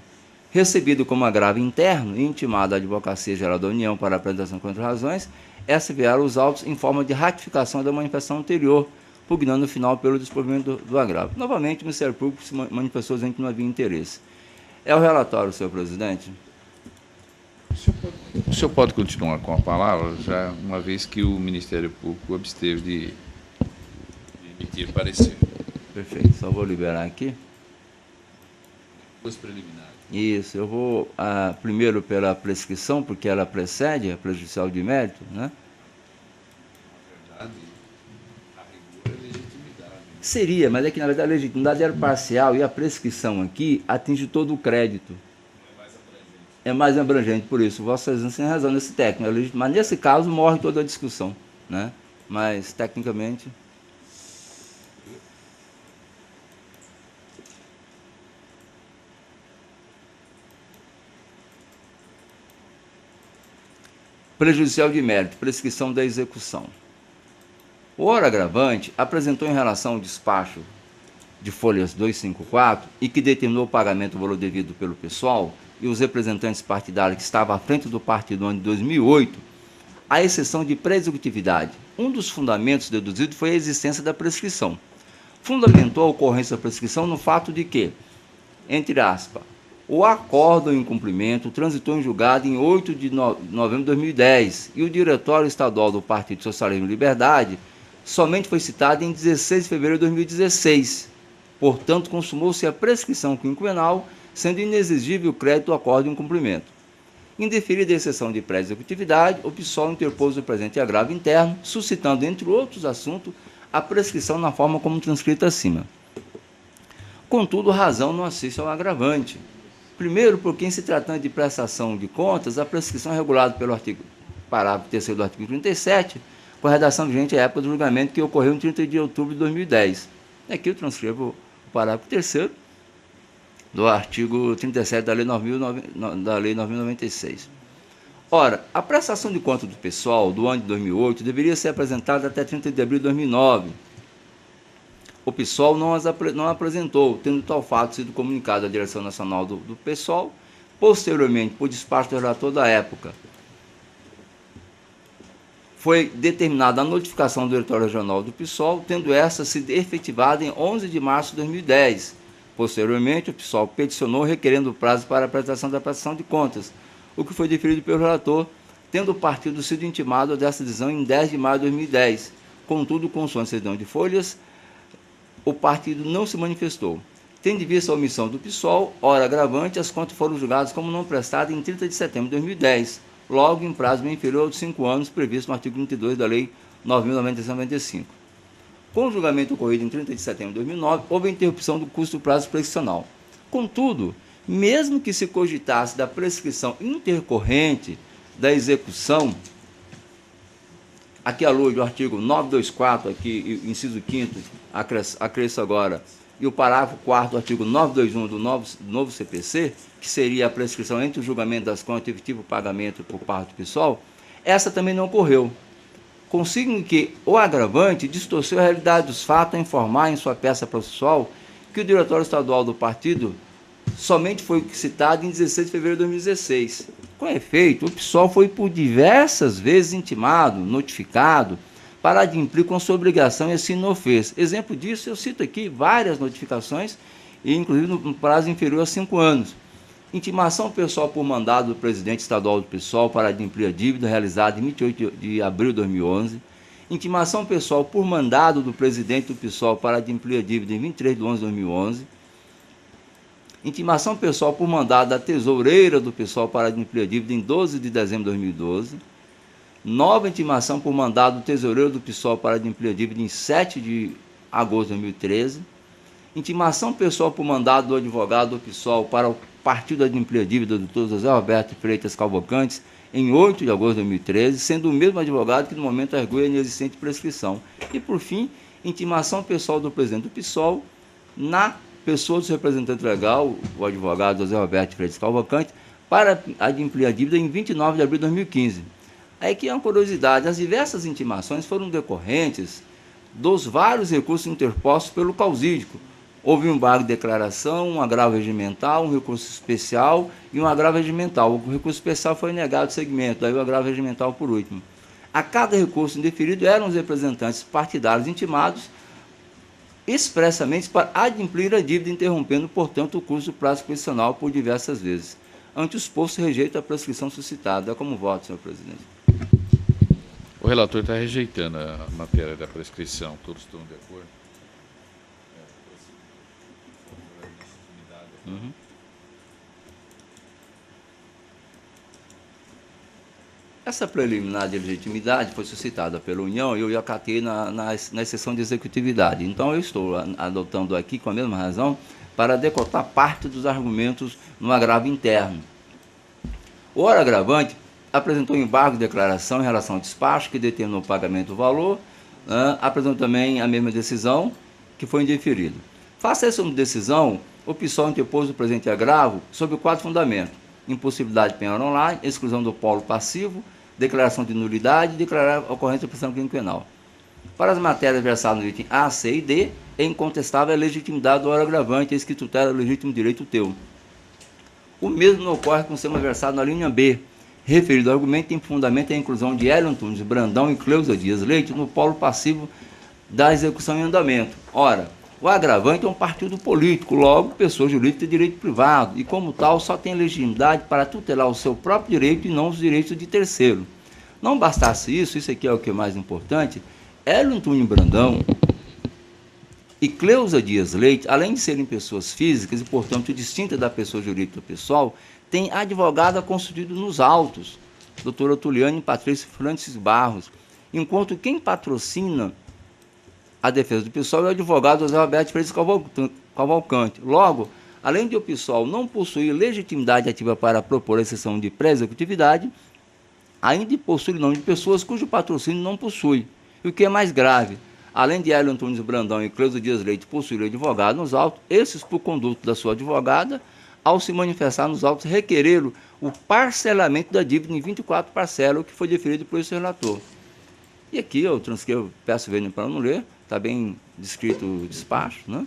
Recebido como agravo interno e intimado à Advocacia Geral da União para a apresentação de contra-razões, essa enviaram os autos em forma de ratificação da manifestação anterior, pugnando no final pelo desprovimento do agravo. Novamente, o Ministério Público se manifestou dizendo que não havia interesse. É o relatório, senhor presidente. O senhor pode continuar com a palavra, já uma vez que o Ministério Público absteve de emitir parecer. Perfeito, só vou liberar aqui. Os preliminares. Isso, eu vou primeiro pela prescrição, porque ela precede a prejudicial de mérito, né? Na verdade, a rigor é legitimidade. Seria, mas é que na verdade a legitimidade era parcial e a prescrição aqui atinge todo o crédito. É mais abrangente, por isso, Vossa Excelência tem razão nesse técnico, mas nesse caso morre toda a discussão, né? Mas tecnicamente. Prejudicial de mérito, prescrição da execução. O ora agravante apresentou em relação ao despacho de folhas 254 e que determinou o pagamento do valor devido pelo pessoal e os representantes partidários que estavam à frente do partido no ano de 2008, a exceção de pré-executividade. Um dos fundamentos deduzidos foi a existência da prescrição. Fundamentou a ocorrência da prescrição no fato de que, entre aspas, o acordo em cumprimento transitou em julgado em 8 de novembro de 2010 e o Diretório Estadual do Partido Socialismo e Liberdade somente foi citado em 16 de fevereiro de 2016. Portanto, consumou-se a prescrição quinquenal, sendo inexigível o crédito do acordo em cumprimento. Indeferida a exceção de pré-executividade, o PSOL interpôs o presente agravo interno, suscitando, entre outros assuntos, a prescrição na forma como transcrita acima. Contudo, razão não assiste ao agravante. Primeiro, porque em se tratando de prestação de contas, a prescrição é regulada pelo parágrafo 3º do artigo 37, com a redação vigente à época do julgamento que ocorreu em 30 de outubro de 2010. Aqui eu transcrevo o parágrafo 3º do artigo 37 da Lei 9.096. Ora, a prestação de contas do pessoal do ano de 2008 deveria ser apresentada até 30 de abril de 2009. O PSOL não apresentou, tendo tal fato sido comunicado à Direção Nacional do PSOL, posteriormente, por despacho do relator da época. Foi determinada a notificação do Diretório Regional do PSOL, tendo essa sido efetivada em 11 de março de 2010. Posteriormente, o PSOL peticionou requerendo o prazo para a apresentação da prestação de contas, o que foi deferido pelo relator, tendo o partido sido intimado dessa decisão em 10 de maio de 2010. Contudo, consoante certidão de folhas, o partido não se manifestou. Tendo em vista a omissão do PSOL, ora agravante, as contas foram julgadas como não prestadas em 30 de setembro de 2010, logo em prazo bem inferior aos 5 anos previsto no artigo 32 da Lei 9.995. Com o julgamento ocorrido em 30 de setembro de 2009, houve interrupção do curso do prazo prescricional. Contudo, mesmo que se cogitasse da prescrição intercorrente da execução, aqui à luz do artigo 924, aqui, inciso 5º, acresço agora, e o parágrafo 4º do artigo 921 do novo CPC, que seria a prescrição entre o julgamento das contas e o efetivo pagamento por parte do PSOL, essa também não ocorreu. Consigne que o agravante distorceu a realidade dos fatos a informar em sua peça processual que o Diretório Estadual do partido somente foi citado em 16 de fevereiro de 2016. Com efeito, o PSOL foi por diversas vezes intimado, notificado, para adimplir com sua obrigação e assim não fez. Exemplo disso, eu cito aqui várias notificações, e inclusive no prazo inferior a 5 anos. Intimação pessoal por mandado do presidente estadual do PSOL para adimplir a dívida realizada em 28 de abril de 2011. Intimação pessoal por mandado do presidente do PSOL para adimplir a dívida em 23 de 11 de 2011. Intimação pessoal por mandado da tesoureira do PSOL para adimplir a dívida em 12 de dezembro de 2012. Nova intimação por mandado do tesoureiro do PSOL para adimplir a dívida em 7 de agosto de 2013. Intimação pessoal por mandado do advogado do PSOL para o partido adimplir a dívida do Dr. José Roberto Freitas Cavalcante em 8 de agosto de 2013, sendo o mesmo advogado que no momento argui a inexistente prescrição. E, por fim, intimação pessoal do presidente do PSOL na pessoa do seu representante legal, o advogado José Roberto Freitas Cavalcante, para adimplir a dívida em 29 de abril de 2015. Aí que é uma curiosidade, as diversas intimações foram decorrentes dos vários recursos interpostos pelo causídico. Houve um embargo de declaração, um agravo regimental, um recurso especial e um agravo regimental. O recurso especial foi negado de segmento, daí o agravo regimental por último. A cada recurso indeferido eram os representantes partidários intimados expressamente para adimplir a dívida, interrompendo, portanto, o curso do prazo prescricional por diversas vezes. Ante os postos, rejeita a prescrição suscitada. É como voto, senhor presidente. O relator está rejeitando a matéria da prescrição. Todos estão de acordo? Uhum. Essa preliminar de legitimidade foi suscitada pela União e eu acatei na exceção de executividade. Então, eu estou adotando aqui, com a mesma razão, para decotar parte dos argumentos no agravo interno. O ora agravante apresentou embargo de declaração em relação ao despacho, que determinou o pagamento do valor, apresentou também a mesma decisão, que foi indeferido. Face a essa decisão, o PSOL interpôs o presente agravo sob o quadro fundamento: impossibilidade de penhora online, exclusão do polo passivo, declaração de nulidade e declarar a ocorrência da pressão criminal. Para as matérias versadas no item A, C e D, é incontestável a legitimidade do ora agravante, eis que tutela o legítimo direito teu. O mesmo não ocorre com o tema versado na linha B. Referido argumento tem fundamento a inclusão de Hélio Antunes Brandão e Cleusa Dias Leite no polo passivo da execução em andamento. Ora, o agravante é um partido político, logo, pessoa jurídica de direito privado, e como tal só tem legitimidade para tutelar o seu próprio direito e não os direitos de terceiro. Não bastasse isso aqui é o que é mais importante, Hélio Antunes Brandão e Cleusa Dias Leite, além de serem pessoas físicas e, portanto, distintas da pessoa jurídica pessoal, têm advogada constituído nos autos, doutora Tuliane Patrícia Francis Barros, enquanto quem patrocina a defesa do PSOL é o advogado José Roberto Freitas Cavalcante. Logo, além de o PSOL não possuir legitimidade ativa para propor a exceção de pré-executividade, ainda possui o nome de pessoas cujo patrocínio não possui. E o que é mais grave, além de Hélio Antunes Brandão e Cleusa Dias Leite possuírem advogado nos autos, esses, por conduto da sua advogada, ao se manifestar nos autos, requereram o parcelamento da dívida em 24 parcelas, o que foi deferido por esse relator. E aqui eu transcrevo, peço ver para não ler, está bem descrito o despacho, né?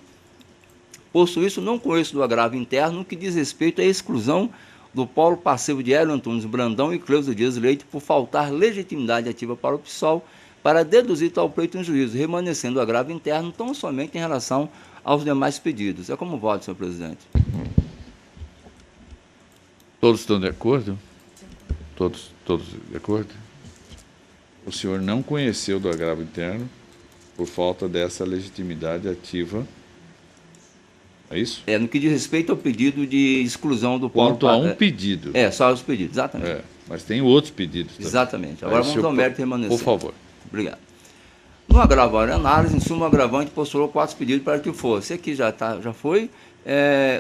Posto isso, não conheço do agravo interno no que diz respeito à exclusão do polo passivo de Hélio Antunes Brandão e Cleusa Dias Leite por faltar legitimidade ativa para o PSOL para deduzir tal pleito em juízo, remanescendo o agravo interno tão somente em relação aos demais pedidos. É como voto, senhor presidente. Todos estão de acordo? Todos de acordo? O senhor não conheceu do agravo interno por falta dessa legitimidade ativa. É isso? No que diz respeito ao pedido de exclusão do polo... Quanto a um pedido. Só os pedidos, exatamente. Mas tem outros pedidos também. Exatamente. Agora vamos ao mérito remanescente. Por favor. Obrigado. No agravante análise, em suma, o agravante postulou 4 pedidos para que fosse. Aqui já foi.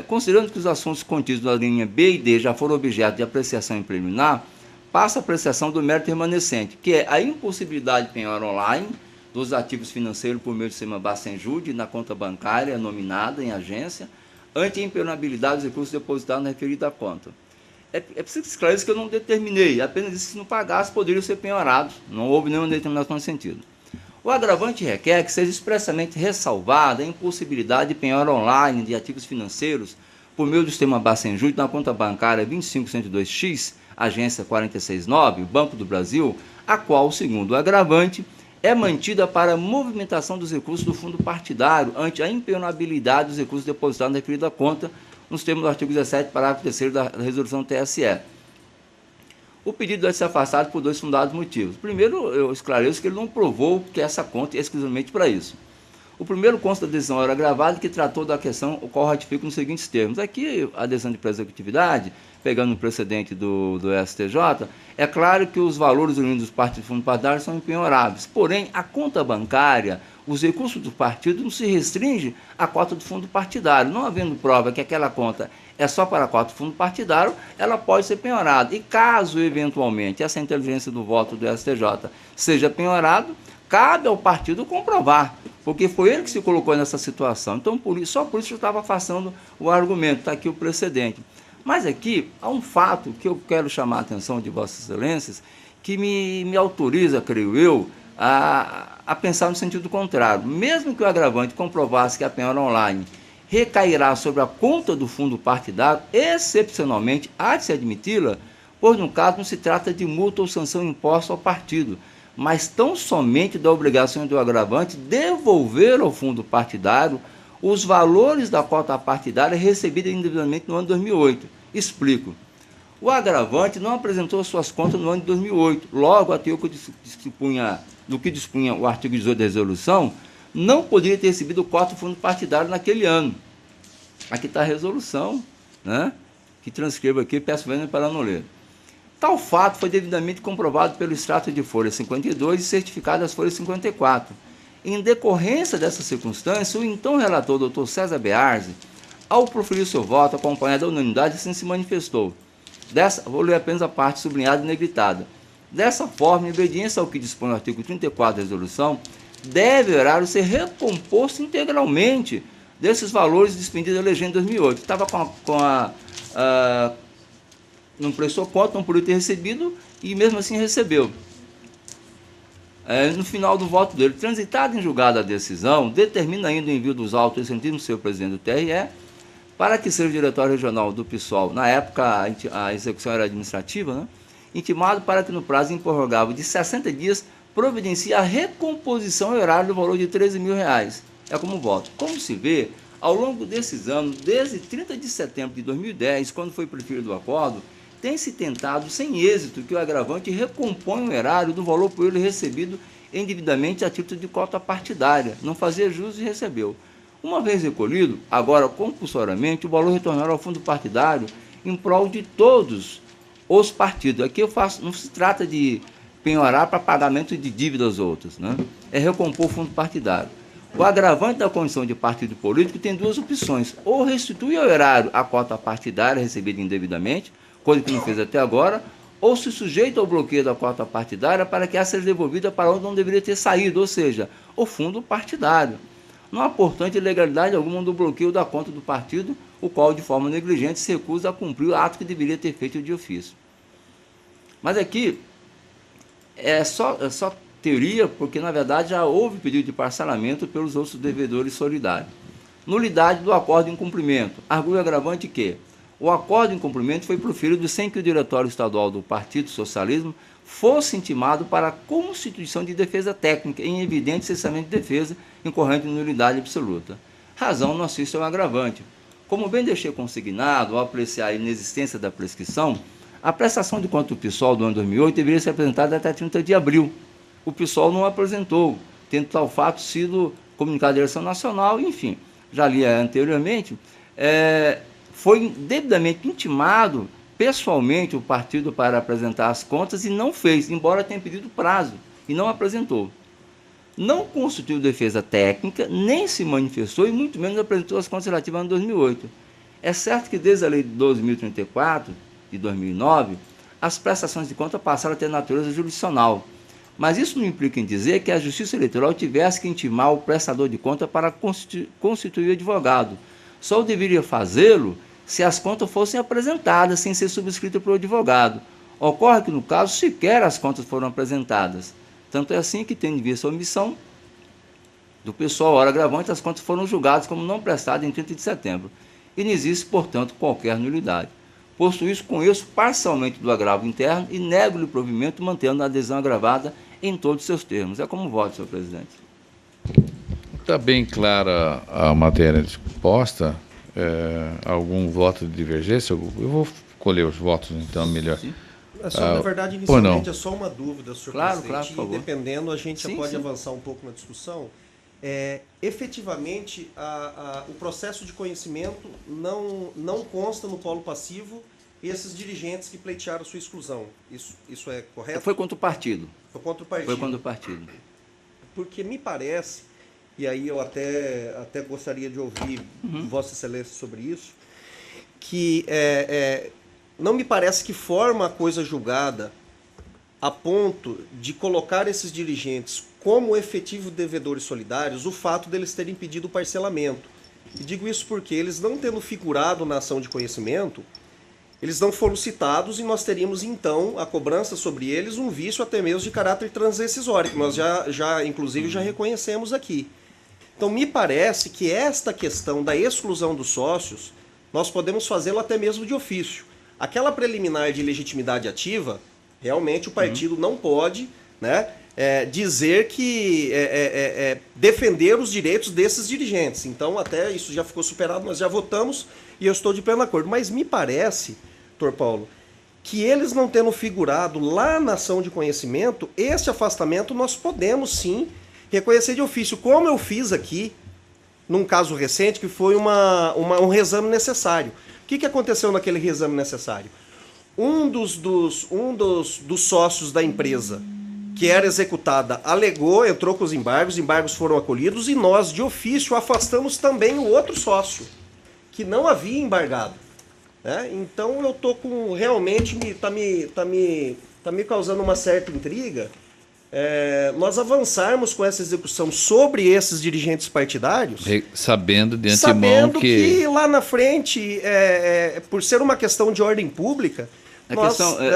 Considerando que os assuntos contidos na linha B e D já foram objeto de apreciação em preliminar, passa a apreciação do mérito remanescente, que é a impossibilidade de penhora online dos ativos financeiros por meio do sistema Bacenjude na conta bancária nominada em agência, ante a impenhorabilidade dos recursos depositados na referida conta. É preciso esclarecer que eu não determinei, apenas disse que se não pagasse poderiam ser penhorados, não houve nenhuma determinação nesse sentido. O agravante requer que seja expressamente ressalvada a impossibilidade de penhora online de ativos financeiros por meio do sistema Bacenjude na conta bancária 25102X, agência 469, Banco do Brasil, a qual, segundo o agravante, é mantida para a movimentação dos recursos do fundo partidário ante a impenhorabilidade dos recursos depositados na referida conta, nos termos do artigo 17, parágrafo 3º da resolução TSE. O pedido deve ser afastado por 2 fundados motivos. Primeiro, eu esclareço que ele não provou que essa conta é exclusivamente para isso. O primeiro consta da decisão era gravada que tratou da questão, o qual ratifica nos seguintes termos. Aqui, a decisão de pré-executividade, pegando o precedente do STJ, é claro que os valores unidos dos partidos do fundo partidário são impenhoráveis. Porém, a conta bancária, os recursos do partido não se restringem à cota do fundo partidário. Não havendo prova que aquela conta é só para a cota do fundo partidário, ela pode ser penhorada. E caso, eventualmente, essa inteligência do voto do STJ seja penhorado, cabe ao partido comprovar, porque foi ele que se colocou nessa situação. Então, só por isso eu estava afastando o argumento. Está aqui o precedente. Mas aqui há um fato que eu quero chamar a atenção de Vossas Excelências, que me autoriza, creio eu, a pensar no sentido contrário. Mesmo que o agravante comprovasse que a penhora online recairá sobre a conta do fundo partidário, excepcionalmente há de se admiti-la, pois no caso não se trata de multa ou sanção imposta ao partido, mas tão somente da obrigação do agravante devolver ao fundo partidário os valores da cota partidária recebida individualmente no ano de 2008. Explico. O agravante não apresentou suas contas no ano de 2008. Logo, até o que dispunha o artigo 18 da resolução, não poderia ter recebido cota do fundo partidário naquele ano. Aqui está a resolução, né, que transcrevo aqui, peço vênia para não ler. Tal fato foi devidamente comprovado pelo extrato de folha 52 e certificado das folhas 54. Em decorrência dessa circunstância, o então relator, Dr. César Bearzi, ao proferir seu voto, acompanhado da unanimidade, assim se manifestou. Vou ler apenas a parte sublinhada e negritada. Dessa forma, em obediência ao que dispõe o artigo 34 da resolução, deve o erário ser recomposto integralmente desses valores despendidos da legenda de 2008. Estava não prestou conta, não podia ter recebido, e mesmo assim recebeu. No final do voto dele, transitada em julgado a decisão, determina ainda o envio dos autos do seu presidente do TRE, para que seja o diretório regional do PSOL, na época a execução era administrativa, né, intimado para que no prazo improrrogável de 60 dias providencie a recomposição horária do valor de R$13 mil. É como voto. Como se vê, ao longo desses anos, desde 30 de setembro de 2010, quando foi preferido o acordo, tem se tentado, sem êxito, que o agravante recompõe o erário do valor por ele recebido indevidamente a título de cota partidária. Não fazia jus e recebeu. Uma vez recolhido, agora compulsoriamente, o valor retornará ao fundo partidário em prol de todos os partidos. Aqui não se trata de penhorar para pagamento de dívidas outras, né? É recompor o fundo partidário. O agravante da condição de partido político tem duas opções: ou restitui ao erário a cota partidária recebida indevidamente, coisa que não fez até agora, ou se sujeita ao bloqueio da cota partidária para que ela seja devolvida para onde não deveria ter saído, ou seja, o fundo partidário. Não há, portanto, ilegalidade alguma do bloqueio da conta do partido, o qual, de forma negligente, se recusa a cumprir o ato que deveria ter feito de ofício. Mas aqui é só teoria, porque, na verdade, já houve pedido de parcelamento pelos outros devedores solidários. Nulidade do acordo em cumprimento. Argui o agravante que o acordo em cumprimento foi proferido sem que o Diretório Estadual do Partido Socialismo fosse intimado para a constituição de defesa técnica em evidente cessamento de defesa incorrente em nulidade absoluta. Razão não assiste ao agravante. Como bem deixei consignado, ao apreciar a inexistência da prescrição, a prestação de conta do PSOL do ano 2008 deveria ser apresentada até 30 de abril. O PSOL não apresentou, tendo tal fato sido comunicado à direção nacional, enfim, já li anteriormente, foi devidamente intimado pessoalmente o partido para apresentar as contas e não fez, embora tenha pedido prazo, e não apresentou. Não constituiu defesa técnica, nem se manifestou e muito menos apresentou as contas relativas ao ano 2008. É certo que desde a lei de 12.034, de 2009, as prestações de conta passaram a ter natureza jurisdicional, mas isso não implica em dizer que a Justiça Eleitoral tivesse que intimar o prestador de conta para constituir o advogado. Só deveria fazê-lo se as contas fossem apresentadas sem ser subscritas pelo advogado. Ocorre que, no caso, sequer as contas foram apresentadas. Tanto é assim que, tendo em vista a omissão do pessoal hora agravante, as contas foram julgadas como não prestadas em 30 de setembro. E não existe, portanto, qualquer nulidade. Posto isso, conheço parcialmente do agravo interno e nego-lhe o provimento, mantendo a adesão agravada em todos os seus termos. É como voto, senhor presidente. Está bem clara a matéria disposta. Algum voto de divergência? Eu vou colher os votos, então, melhor. Sim. Na verdade, inicialmente é só uma dúvida, senhor presidente. Claro, por favor. E dependendo, a gente já pode avançar um pouco na discussão. Efetivamente, o processo de conhecimento não consta no polo passivo esses dirigentes que pleitearam sua exclusão. Isso é correto? Foi contra o partido. Foi contra o partido. Foi contra o partido. Porque me parece, e aí eu até gostaria de ouvir Vossa Excelência sobre isso, que não me parece que forma a coisa julgada a ponto de colocar esses dirigentes como efetivos devedores solidários o fato deles terem pedido parcelamento. E digo isso porque eles não tendo figurado na ação de conhecimento, eles não foram citados e nós teríamos então a cobrança sobre eles um vício até mesmo de caráter transdecisório, que nós inclusive já reconhecemos aqui. Então me parece que esta questão da exclusão dos sócios, nós podemos fazê-lo até mesmo de ofício. Aquela preliminar de legitimidade ativa, realmente o partido não pode, né, dizer que defender os direitos desses dirigentes. Então, até isso já ficou superado, nós já votamos e eu estou de pleno acordo. Mas me parece, doutor Paulo, que eles não tendo figurado lá na ação de conhecimento, esse afastamento nós podemos sim reconhecer de ofício, como eu fiz aqui, num caso recente, que foi um reexame necessário. O que aconteceu naquele reexame necessário? Um dos sócios da empresa que era executada alegou, entrou com os embargos foram acolhidos e nós, de ofício, afastamos também o outro sócio, que não havia embargado. Né? Então eu estou com, realmente, está me causando uma certa intriga nós avançarmos com essa execução sobre esses dirigentes partidários, sabendo de antemão que lá na frente, por ser uma questão de ordem pública,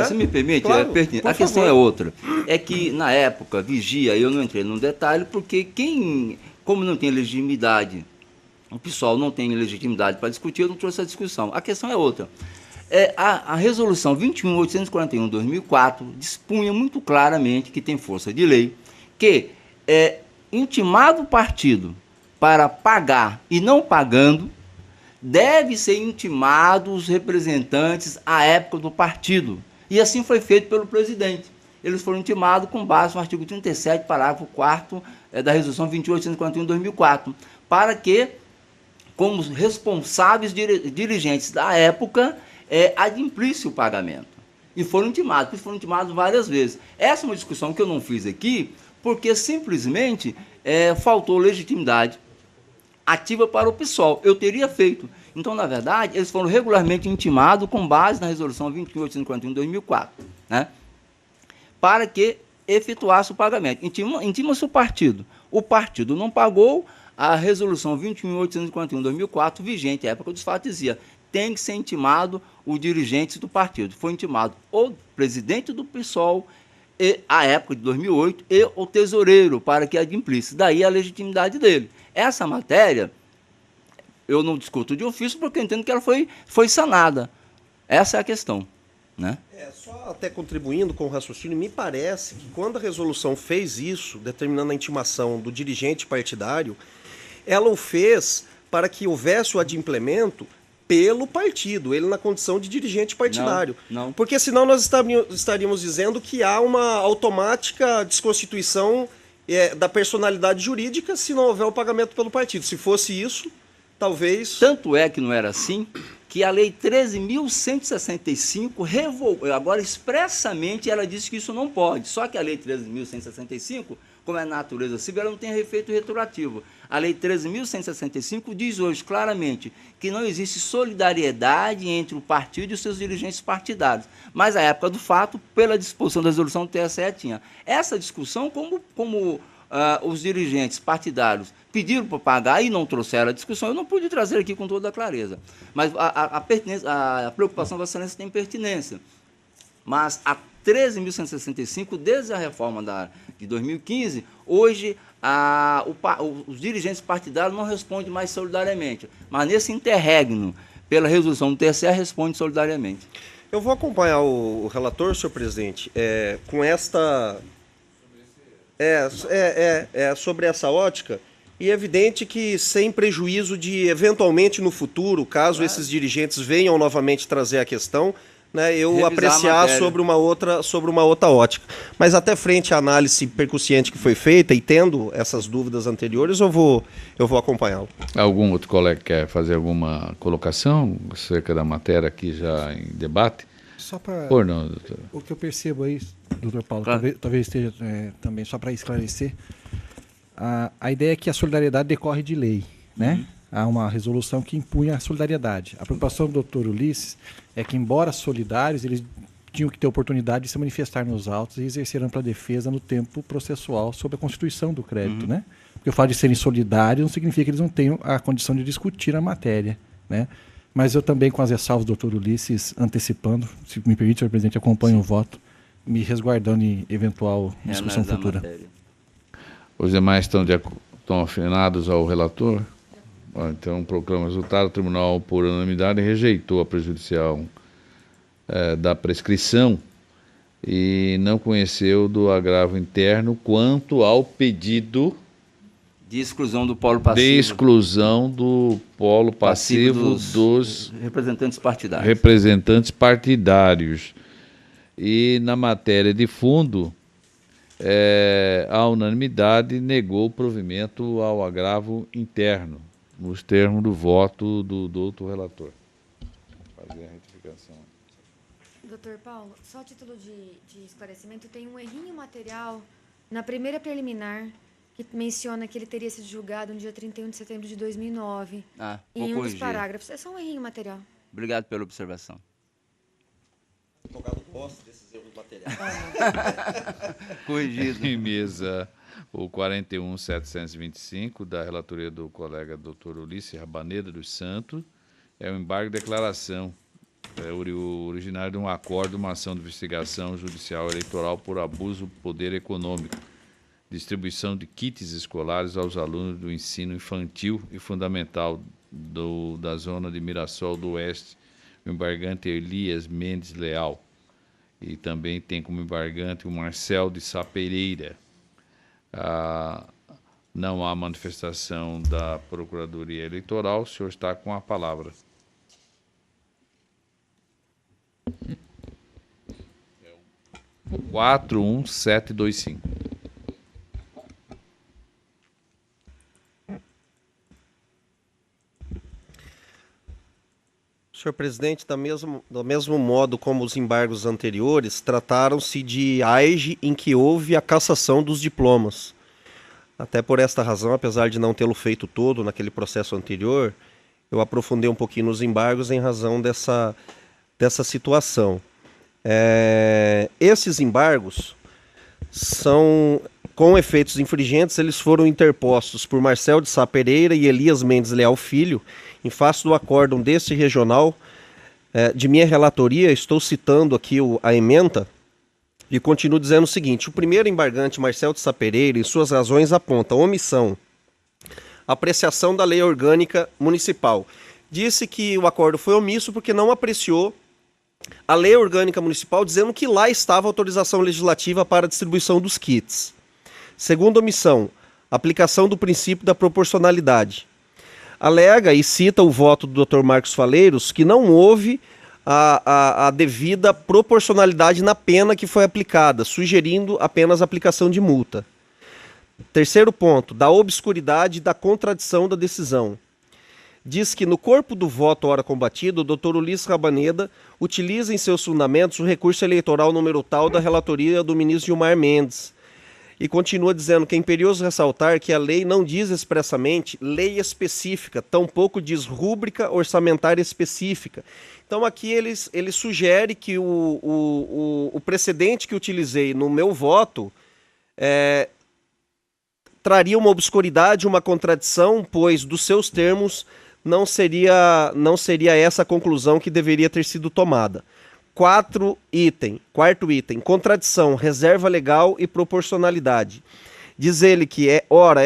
se me permite, claro, a questão é outra. É que, na época, vigia, eu não entrei no detalhe, porque como não tem legitimidade, o pessoal não tem legitimidade para discutir, eu não trouxe a discussão. A questão é outra. A resolução 21.841 de 2004 dispunha muito claramente, que tem força de lei, que intimado o partido para pagar e não pagando, deve ser intimado os representantes à época do partido. E assim foi feito pelo presidente. Eles foram intimados com base no artigo 37, parágrafo 4º da resolução 28.841 de 2004, para que, como responsáveis dirigentes da época, adimplisse o pagamento. E foram intimados várias vezes. Essa é uma discussão que eu não fiz aqui, porque simplesmente faltou legitimidade ativa para o PSOL. Eu teria feito. Então, na verdade, eles foram regularmente intimados com base na resolução 21.841 de 2004, né? Para que efetuasse o pagamento. Intima-se o partido não pagou, a resolução 21.841 de 2004, vigente à época dos fatos, dizia: tem que ser intimado o dirigente do partido. Foi intimado o presidente do PSOL, à época de 2008, e o tesoureiro, para que adimplisse. Daí a legitimidade dele. Essa matéria, eu não discuto de ofício, porque eu entendo que ela foi sanada. Essa é a questão, né? Só até contribuindo com o raciocínio, me parece que quando a resolução fez isso, determinando a intimação do dirigente partidário, ela o fez para que houvesse o adimplemento pelo partido, ele na condição de dirigente partidário. Não. Porque senão nós estaríamos dizendo que há uma automática desconstituição da personalidade jurídica se não houver o pagamento pelo partido. Se fosse isso, talvez... Tanto é que não era assim, que a Lei 13.165 agora expressamente ela disse que isso não pode. Só que a Lei 13.165, como é natureza civil, ela não tem efeito retroativo. A Lei 13.165 diz hoje claramente que não existe solidariedade entre o partido e os seus dirigentes partidários. Mas, à época do fato, pela disposição da resolução do TSE, tinha. Essa discussão, como os dirigentes partidários pediram para pagar e não trouxeram a discussão, eu não pude trazer aqui com toda a clareza. Mas a preocupação da Vossa Excelência tem pertinência. Mas a 13.165, desde a reforma de 2015, hoje os dirigentes partidários não respondem mais solidariamente. Mas nesse interregno, pela resolução do TSE, responde solidariamente. Eu vou acompanhar o relator, senhor presidente, com esta... sobre essa ótica, e é evidente que sem prejuízo de, eventualmente, no futuro, caso esses dirigentes venham novamente trazer a questão, né, eu revisar apreciar sobre uma outra ótica. Mas até frente à análise percussiente que foi feita e tendo essas dúvidas anteriores, eu vou acompanhá-lo. Algum outro colega quer fazer alguma colocação acerca da matéria aqui já em debate? Só para Não, doutor. o que eu percebo aí, doutor Paulo, Claro. talvez esteja também, só para esclarecer, a ideia é que a solidariedade decorre de lei, né? Há uma resolução que impunha a solidariedade. A preocupação do doutor Ulisses é que, embora solidários, eles tinham que ter oportunidade de se manifestar nos autos e exercer ampla defesa no tempo processual sobre a constituição do crédito, né? Porque o fato de serem solidários não significa que eles não tenham a condição de discutir a matéria, né? Mas eu também, com as ressalvas do doutor Ulisses, antecipando, se me permite, senhor presidente, acompanho o voto, me resguardando em eventual discussão futura. Os demais estão afinados ao relator? Então, proclama o resultado. O tribunal, por unanimidade, rejeitou a prejudicial da prescrição e não conheceu do agravo interno quanto ao pedido De exclusão do polo passivo. de exclusão do polo passivo dos representantes partidários. E na matéria de fundo, a unanimidade negou o provimento ao agravo interno, nos termos do voto do outro relator. Fazer a retificação. Doutor Paulo, só a título de esclarecimento, tem um errinho material na primeira preliminar que menciona que ele teria sido julgado no dia 31 de setembro de 2009. Vou em um dos corrigir. parágrafos. É só um errinho material. Obrigado pela observação. Advogado gosta desses erros materiais. Corrigido. Em mesa, o 41.725, da relatoria do colega Dr. Ulisses Rabaneda dos Santos, é o embargo de declaração, originário de um acordo, uma ação de investigação judicial eleitoral por abuso do poder econômico, distribuição de kits escolares aos alunos do ensino infantil e fundamental da zona de Mirassol do Oeste, o embargante Elias Mendes Leal. E também tem como embargante o Marcel de Sá Pereira. Não há manifestação da Procuradoria Eleitoral. O senhor está com a palavra. É o 41725. Senhor presidente, do mesmo modo como os embargos anteriores, trataram-se de AEG em que houve a cassação dos diplomas. Até por esta razão, apesar de não tê-lo feito todo naquele processo anterior, eu aprofundei um pouquinho nos embargos em razão dessa situação. Esses embargos são, com efeitos infringentes, eles foram interpostos por Marcel de Sá Pereira e Elias Mendes Leal Filho, em face do acórdão deste regional. De minha relatoria, estou citando aqui a ementa, e continuo dizendo o seguinte: o primeiro embargante, Marcel de Sá Pereira, em suas razões aponta omissão, apreciação da lei orgânica municipal. Disse que o acordo foi omisso porque não apreciou a lei orgânica municipal, dizendo que lá estava a autorização legislativa para a distribuição dos kits. Segunda omissão, aplicação do princípio da proporcionalidade. Alega e cita o voto do Dr. Marcos Faleiros que não houve a devida proporcionalidade na pena que foi aplicada, sugerindo apenas a aplicação de multa. Terceiro ponto, da obscuridade e da contradição da decisão. Diz que no corpo do voto ora combatido, o Dr. Ulisses Rabaneda utiliza em seus fundamentos o recurso eleitoral número tal da relatoria do ministro Gilmar Mendes. E continua dizendo que é imperioso ressaltar que a lei não diz expressamente lei específica, tampouco diz rúbrica orçamentária específica. Então aqui ele sugere que o precedente que utilizei no meu voto traria uma obscuridade, uma contradição, pois dos seus termos não seria essa a conclusão que deveria ter sido tomada. Quarto item, contradição, reserva legal e proporcionalidade. Diz ele que é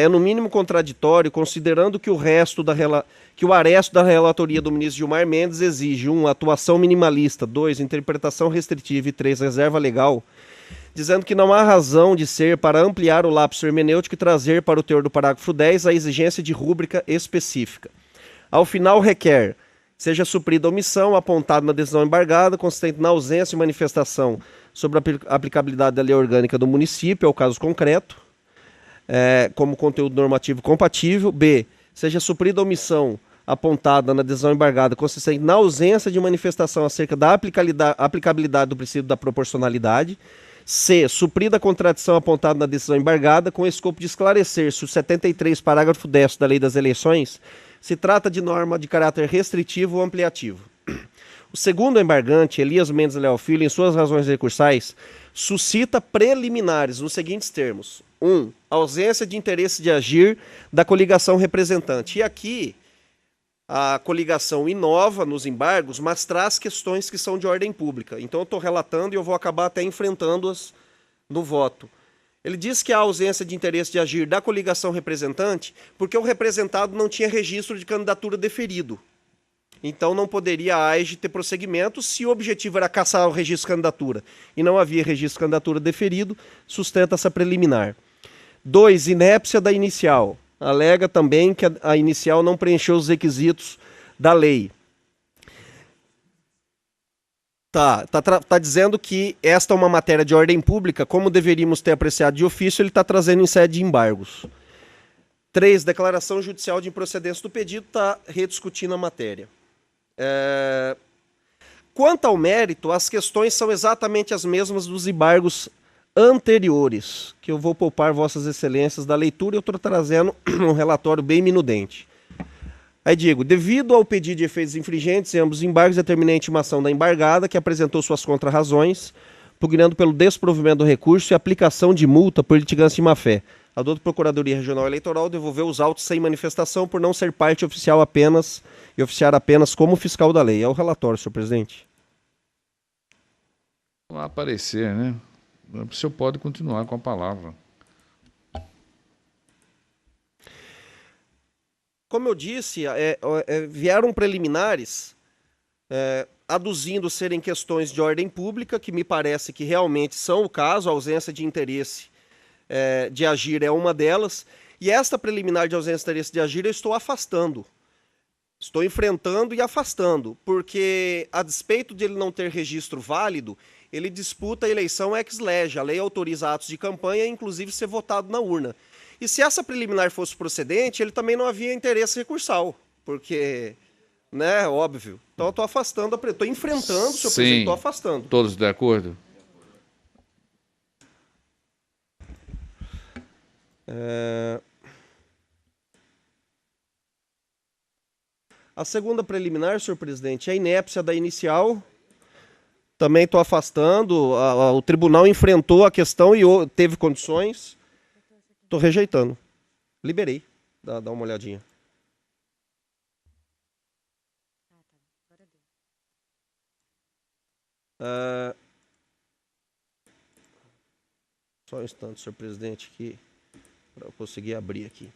no mínimo contraditório, considerando que o aresto da relatoria do ministro Gilmar Mendes exige 1. Atuação minimalista, 2. Interpretação restritiva e 3. Reserva legal, dizendo que não há razão de ser para ampliar o lapso hermenêutico e trazer para o teor do parágrafo 10 a exigência de rúbrica específica. Ao final, requer seja suprida a omissão apontada na decisão embargada, consistente na ausência de manifestação sobre a aplicabilidade da lei orgânica do município, é o caso concreto, como conteúdo normativo compatível. B. Seja suprida a omissão apontada na decisão embargada, consistente na ausência de manifestação acerca da aplicabilidade do princípio da proporcionalidade. C. Suprida a contradição apontada na decisão embargada, com o escopo de esclarecer se o 73, parágrafo 10 da Lei das Eleições se trata de norma de caráter restritivo ou ampliativo. O segundo embargante, Elias Mendes Leal Filho, em suas razões recursais, suscita preliminares nos seguintes termos. 1. Ausência de interesse de agir da coligação representante. E aqui a coligação inova nos embargos, mas traz questões que são de ordem pública. Então eu estou relatando e eu vou acabar até enfrentando-as no voto. Ele diz que há ausência de interesse de agir da coligação representante porque o representado não tinha registro de candidatura deferido. Então não poderia a AEG ter prosseguimento se o objetivo era caçar o registro de candidatura e não havia registro de candidatura deferido, sustenta essa preliminar. 2. Inépcia da inicial. Alega também que a inicial não preencheu os requisitos da lei. Tá dizendo que esta é uma matéria de ordem pública, como deveríamos ter apreciado de ofício, ele está trazendo em sede de embargos. 3. Declaração judicial de improcedência do pedido, está rediscutindo a matéria. Quanto ao mérito, as questões são exatamente as mesmas dos embargos anteriores, que eu vou poupar vossas excelências da leitura, eu estou trazendo um relatório bem minudente. Aí digo, devido ao pedido de efeitos infringentes em ambos os embargos, determinei a intimação da embargada, que apresentou suas contrarrazões, pugnando pelo desprovimento do recurso e aplicação de multa por litigância de má-fé. A doutora Procuradoria Regional Eleitoral devolveu os autos sem manifestação por não ser parte oficial apenas e oficiar apenas como fiscal da lei. É o relatório, senhor presidente. Vai aparecer, né? O senhor pode continuar com a palavra. Como eu disse, vieram preliminares aduzindo serem questões de ordem pública, que me parece que realmente são o caso, a ausência de interesse de agir é uma delas, e esta preliminar de ausência de interesse de agir eu estou afastando. Estou enfrentando e afastando, porque a despeito de ele não ter registro válido, ele disputa a eleição ex lege, a lei autoriza atos de campanha, inclusive ser votado na urna. E se essa preliminar fosse procedente, ele também não havia interesse recursal, porque Né? Óbvio. Então eu estou afastando, estou enfrentando, senhor Sim. presidente, estou afastando. Todos de acordo? A segunda preliminar, senhor presidente, é a inépcia da inicial. Também estou afastando. O tribunal enfrentou a questão e teve condições. Estou rejeitando. Liberei. Dá uma olhadinha. Só um instante, senhor presidente, aqui, para eu conseguir abrir aqui.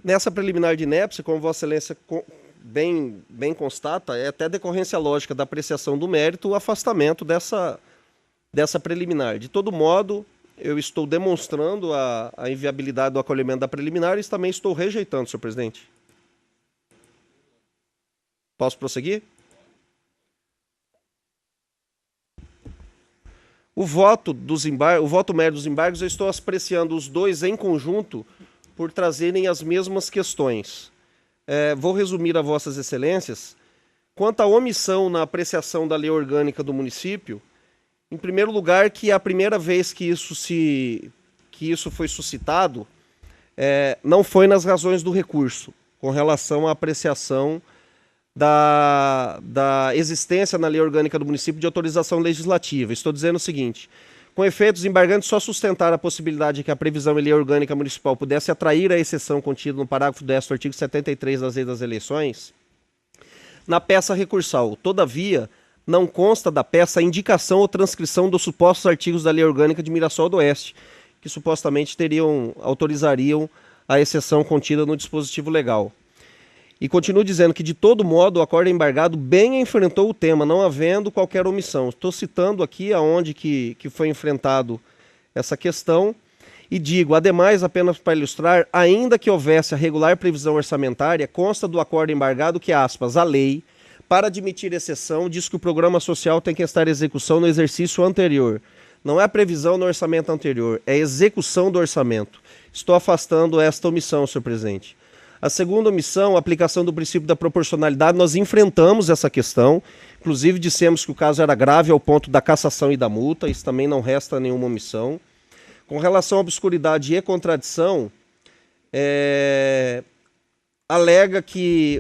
Nessa preliminar de inépcia, como Vossa Excelência bem constata, é até decorrência lógica da apreciação do mérito o afastamento dessa preliminar. De todo modo, eu estou demonstrando a inviabilidade do acolhimento da preliminar e também estou rejeitando, senhor presidente. Posso prosseguir? O voto mérito dos embargos, eu estou apreciando os dois em conjunto por trazerem as mesmas questões. Vou resumir a Vossas Excelências. Quanto à omissão na apreciação da lei orgânica do município, em primeiro lugar, que a primeira vez que isso foi suscitado não foi nas razões do recurso, com relação à apreciação da existência na lei orgânica do município de autorização legislativa. Estou dizendo o seguinte: com efeito, os embargantes só suscentaram a possibilidade de que a previsão em lei orgânica municipal pudesse atrair a exceção contida no parágrafo 10º do artigo 73 das leis das eleições na peça recursal. Todavia, não consta da peça a indicação ou transcrição dos supostos artigos da lei orgânica de Mirassol do Oeste, que supostamente autorizariam a exceção contida no dispositivo legal. E continuo dizendo que, de todo modo, o acordo embargado bem enfrentou o tema, não havendo qualquer omissão. Estou citando aqui aonde que foi enfrentado essa questão e digo, ademais, apenas para ilustrar, ainda que houvesse a regular previsão orçamentária, consta do acordo embargado que, aspas, a lei, para admitir exceção, diz que o programa social tem que estar em execução no exercício anterior. Não é a previsão no orçamento anterior, é a execução do orçamento. Estou afastando esta omissão, senhor presidente. A segunda omissão, a aplicação do princípio da proporcionalidade, nós enfrentamos essa questão, inclusive dissemos que o caso era grave ao ponto da cassação e da multa, isso também não resta nenhuma omissão. Com relação à obscuridade e contradição,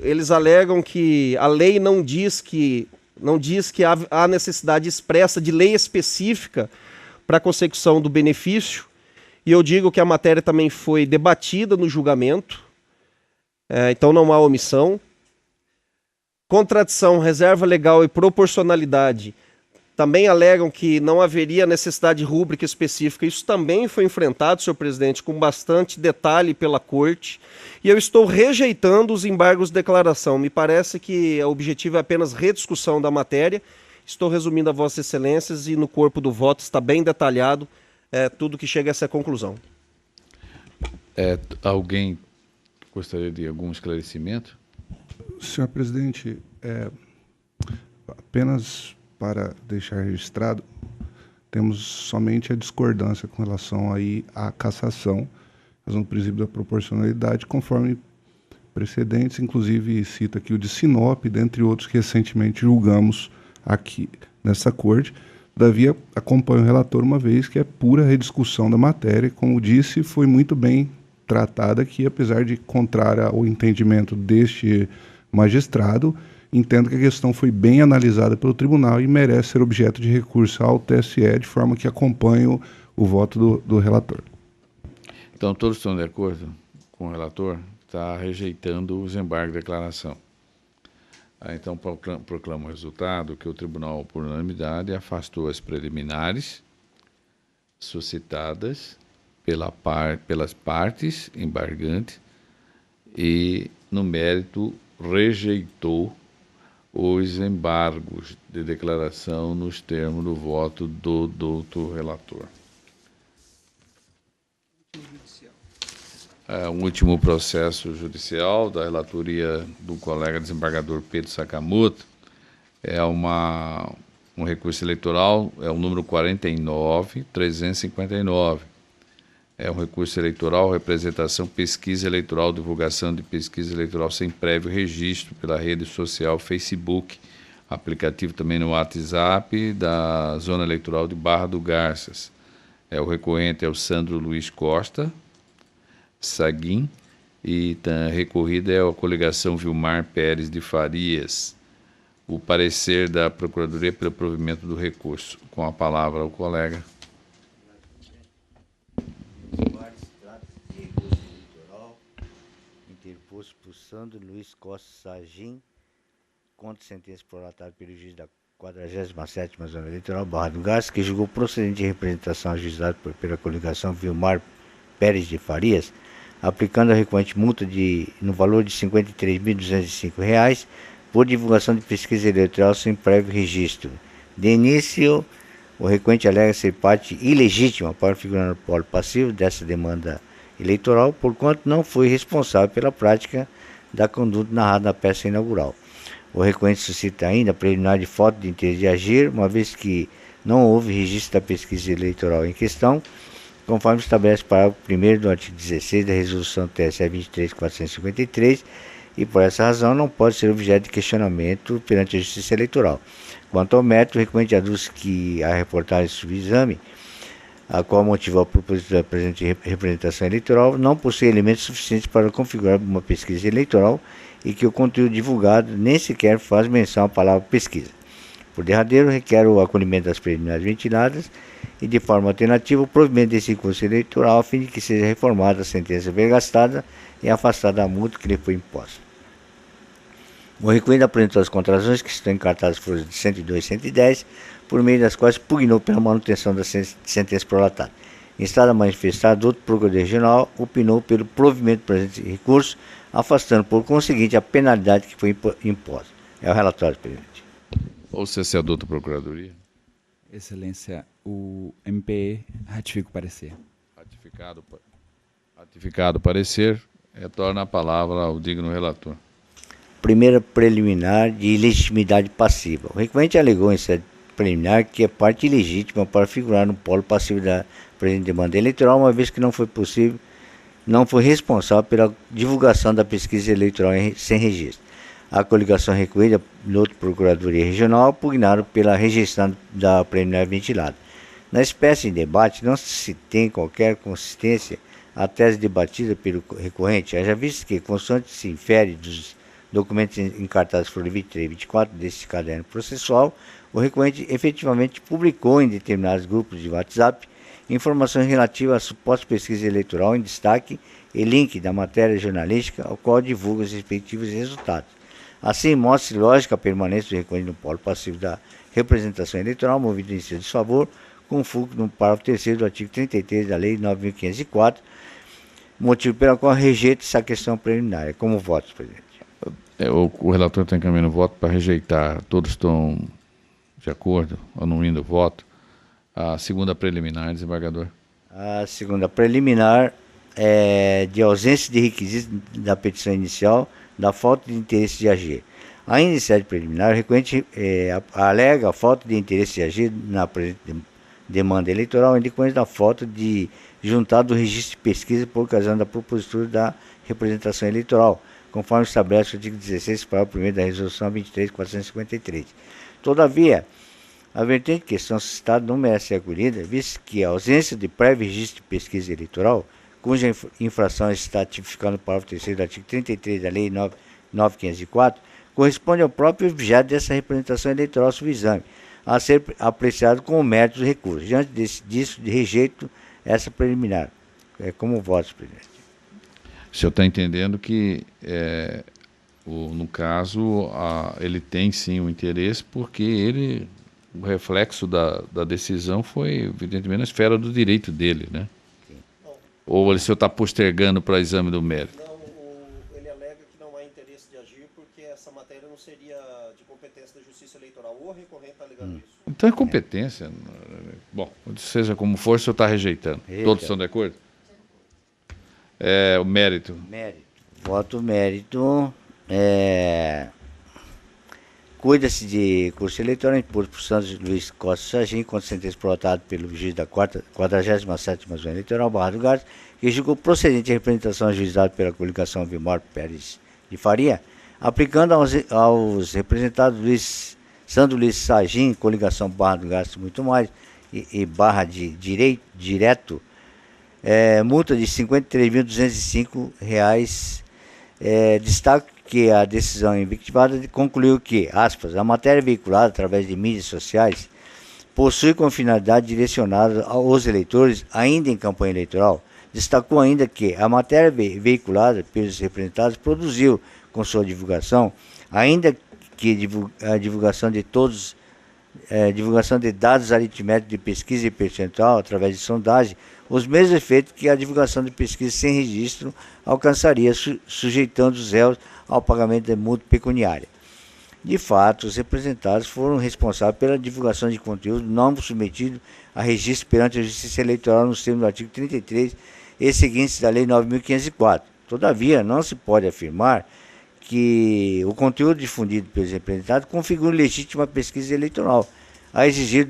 eles alegam que a lei não diz que há necessidade expressa de lei específica para a consecução do benefício, e eu digo que a matéria também foi debatida no julgamento, então não há omissão. Contradição, reserva legal e proporcionalidade também alegam que não haveria necessidade de rúbrica específica. Isso também foi enfrentado, senhor presidente, com bastante detalhe pela Corte. E eu estou rejeitando os embargos de declaração. Me parece que o objetivo é apenas rediscussão da matéria. Estou resumindo a Vossas Excelências e no corpo do voto está bem detalhado tudo que chega a essa conclusão. Alguém gostaria de algum esclarecimento? Senhor presidente, apenas para deixar registrado, temos somente a discordância com relação aí à cassação, razão do princípio da proporcionalidade, conforme precedentes, inclusive cita aqui o de Sinop, dentre outros que recentemente julgamos aqui nessa corte. Todavia, acompanho o relator uma vez que é pura rediscussão da matéria, como disse, foi muito bem tratada aqui, apesar de contrária ao entendimento deste magistrado, entendo que a questão foi bem analisada pelo tribunal e merece ser objeto de recurso ao TSE, de forma que acompanho o voto do relator. Então, todos estão de acordo com o relator? Está rejeitando os embargos de declaração. Então, proclamo o resultado que o tribunal, por unanimidade, afastou as preliminares suscitadas pelas partes embargantes e, no mérito, rejeitou os embargos de declaração nos termos do voto do doutor relator. um último processo judicial da relatoria do colega desembargador Pedro Sakamoto. É um recurso eleitoral, é o número 49.359. É um recurso eleitoral, representação, pesquisa eleitoral, divulgação de pesquisa eleitoral sem prévio registro pela rede social Facebook, aplicativo também no WhatsApp da Zona Eleitoral de Barra do Garças. O recorrente é o Sandro Luiz Costa Saguim, e a recorrida é a coligação Vilmar Pérez de Farias. O parecer da Procuradoria pelo provimento do recurso. Com a palavra ao colega. Trata-se de recurso eleitoral interposto por Sandro Luiz Costa Saguim contra sentença prolatada pelo juiz da 47ª Zona Eleitoral Barra do Garças, que julgou procedente de representação ajuizada pela coligação Vilmar Pérez de Farias, aplicando a recorrente multa no valor de R$ 53.205 por divulgação de pesquisa eleitoral sem prévio registro. De início, o recorrente alega ser parte ilegítima para figurar no polo passivo dessa demanda eleitoral, porquanto não foi responsável pela prática da conduta narrada na peça inaugural. O recorrente suscita ainda a preliminar de falta de interesse de agir, uma vez que não houve registro da pesquisa eleitoral em questão, conforme estabelece o parágrafo 1º do artigo 16 da Resolução TSE 23.453, e por essa razão não pode ser objeto de questionamento perante a Justiça Eleitoral. Quanto ao mérito, o recorrente aduz que a reportagem subexame, a qual motivou a propositura da presente representação eleitoral, não possui elementos suficientes para configurar uma pesquisa eleitoral e que o conteúdo divulgado nem sequer faz menção à palavra pesquisa. Por derradeiro, requer o acolhimento das preliminares ventiladas e, de forma alternativa, o provimento desse recurso eleitoral a fim de que seja reformada a sentença vergastada e afastada a multa que lhe foi imposta. O recorrente apresentou as contrações que estão encartadas foram de 102 e 110, por meio das quais pugnou pela manutenção da sentença prolatada. Em estado a manifestar, outro procurador regional opinou pelo provimento do presente recurso, afastando por conseguinte a penalidade que foi imposta. É o relatório, presidente. Ou se é a doutora Procuradoria? Excelência, o MPE ratifica o parecer. Ratificado o parecer, retorna a palavra ao digno relator. Primeira preliminar de ilegitimidade passiva. O recorrente alegou em sede preliminar que é parte ilegítima para figurar no polo passivo da presente demanda eleitoral, uma vez que não foi responsável pela divulgação da pesquisa eleitoral sem registro. A coligação recorrida no outra Procuradoria Regional pugnaram pela rejeição da preliminar ventilada. Na espécie em debate, não se tem qualquer consistência a tese debatida pelo recorrente, haja visto que, consoante se infere dos documentos encartados por 23 e 24 deste caderno processual, o recorrente efetivamente publicou em determinados grupos de WhatsApp informações relativas à suposta pesquisa eleitoral em destaque e link da matéria jornalística, ao qual divulga os respectivos resultados. Assim, mostra-se lógica a permanência do recorrente no polo passivo da representação eleitoral, movido em seu desfavor, com fulcro no parágrafo 3º do artigo 33 da Lei 9.504, motivo pelo qual rejeita essa questão preliminar. Como votos, presidente? O relator está encaminhando o voto para rejeitar. Todos estão de acordo, anuindo o voto. A segunda preliminar, desembargador. A segunda preliminar é de ausência de requisitos da petição inicial, da falta de interesse de agir. Ainda em sede preliminar, o recorrente alega a falta de interesse de agir na demanda eleitoral, em decorrência da falta de juntar do registro de pesquisa por ocasião da propositura da representação eleitoral, conforme estabelece o artigo 16, parágrafo 1º da Resolução 23.453. Todavia, a vertente questão suscitada não merece ser acolhida, visto que a ausência de prévio registro de pesquisa eleitoral, cuja infração está tipificada no parágrafo 3º do artigo 33 da Lei 9.504, corresponde ao próprio objeto dessa representação eleitoral subexame, a ser apreciado com o mérito do recurso. Diante disso, de rejeito essa preliminar. Como voto, presidente. O senhor está entendendo que, no caso, ele tem sim o interesse, porque o reflexo da decisão foi, evidentemente, na esfera do direito dele, né? Sim. Ou o senhor está postergando para exame do mérito? Não, ele alega que não há interesse de agir porque essa matéria não seria de competência da Justiça Eleitoral. O recorrente está alegando isso. Então é competência. Bom, seja como for, o senhor está rejeitando. Todos estão de acordo? O mérito. Voto mérito. Cuida-se de curso eleitoral imposto por Santos Luís Costa Sargim, contra sentença prolatada pelo juiz da 47ª Zona Eleitoral, Barra do Garças, que julgou procedente a representação ajuizada pela coligação Vilmar Pérez de Faria, aplicando aos representados Sandro Luís Sargim, coligação Barra do Garças muito mais, e Barra de Direto, multa de R$ 53.205. Destaque que a decisão invictivada concluiu que, aspas, a matéria veiculada através de mídias sociais possui como finalidade direcionada aos eleitores ainda em campanha eleitoral. Destacou ainda que a matéria veiculada pelos representados produziu com sua divulgação, ainda que a divulgação de divulgação de dados aritméticos de pesquisa e percentual através de sondagem, os mesmos efeitos que a divulgação de pesquisa sem registro alcançaria, sujeitando os réus ao pagamento de multa pecuniária. De fato, os representados foram responsáveis pela divulgação de conteúdo não submetido a registro perante a Justiça Eleitoral nos termos do artigo 33 e seguintes da Lei 9.504. Todavia, não se pode afirmar que o conteúdo difundido pelos representados configura legítima pesquisa eleitoral, a exigir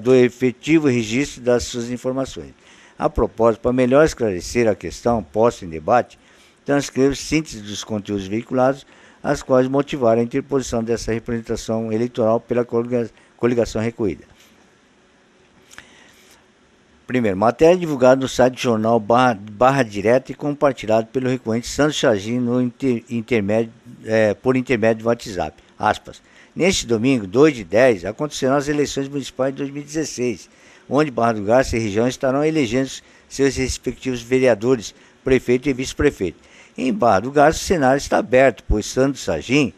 do efetivo registro das suas informações. A propósito, para melhor esclarecer a questão posta em debate, transcrevo síntese dos conteúdos veiculados, as quais motivaram a interposição dessa representação eleitoral pela coligação recolhida. Primeiro, matéria divulgada no site do jornal Barra Direta e compartilhado pelo recorrente Sandro Sargim por intermédio do WhatsApp. Aspas. Neste domingo, 2/10, acontecerão as eleições municipais de 2016, onde Barra do Garças e região estarão elegendo seus respectivos vereadores, prefeito e vice-prefeito. Em Barra do Garças, o cenário está aberto, pois Sandro Sargim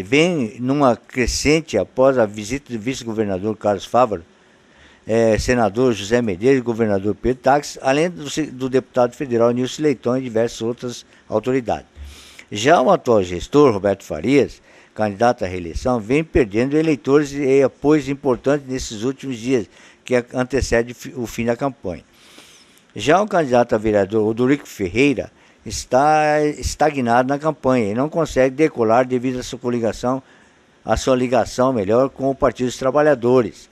vem numa crescente após a visita do vice-governador Carlos Fávaro, senador José Medeiros e governador Pedro Táxi, além do deputado federal Nilson Leitão e diversas outras autoridades. Já o atual gestor, Roberto Farias, candidato à reeleição, vem perdendo eleitores e apoios importantes nesses últimos dias, que antecede o fim da campanha. Já o candidato a vereador, Odorico Ferreira, está estagnado na campanha e não consegue decolar devido à sua ligação com o Partido dos Trabalhadores.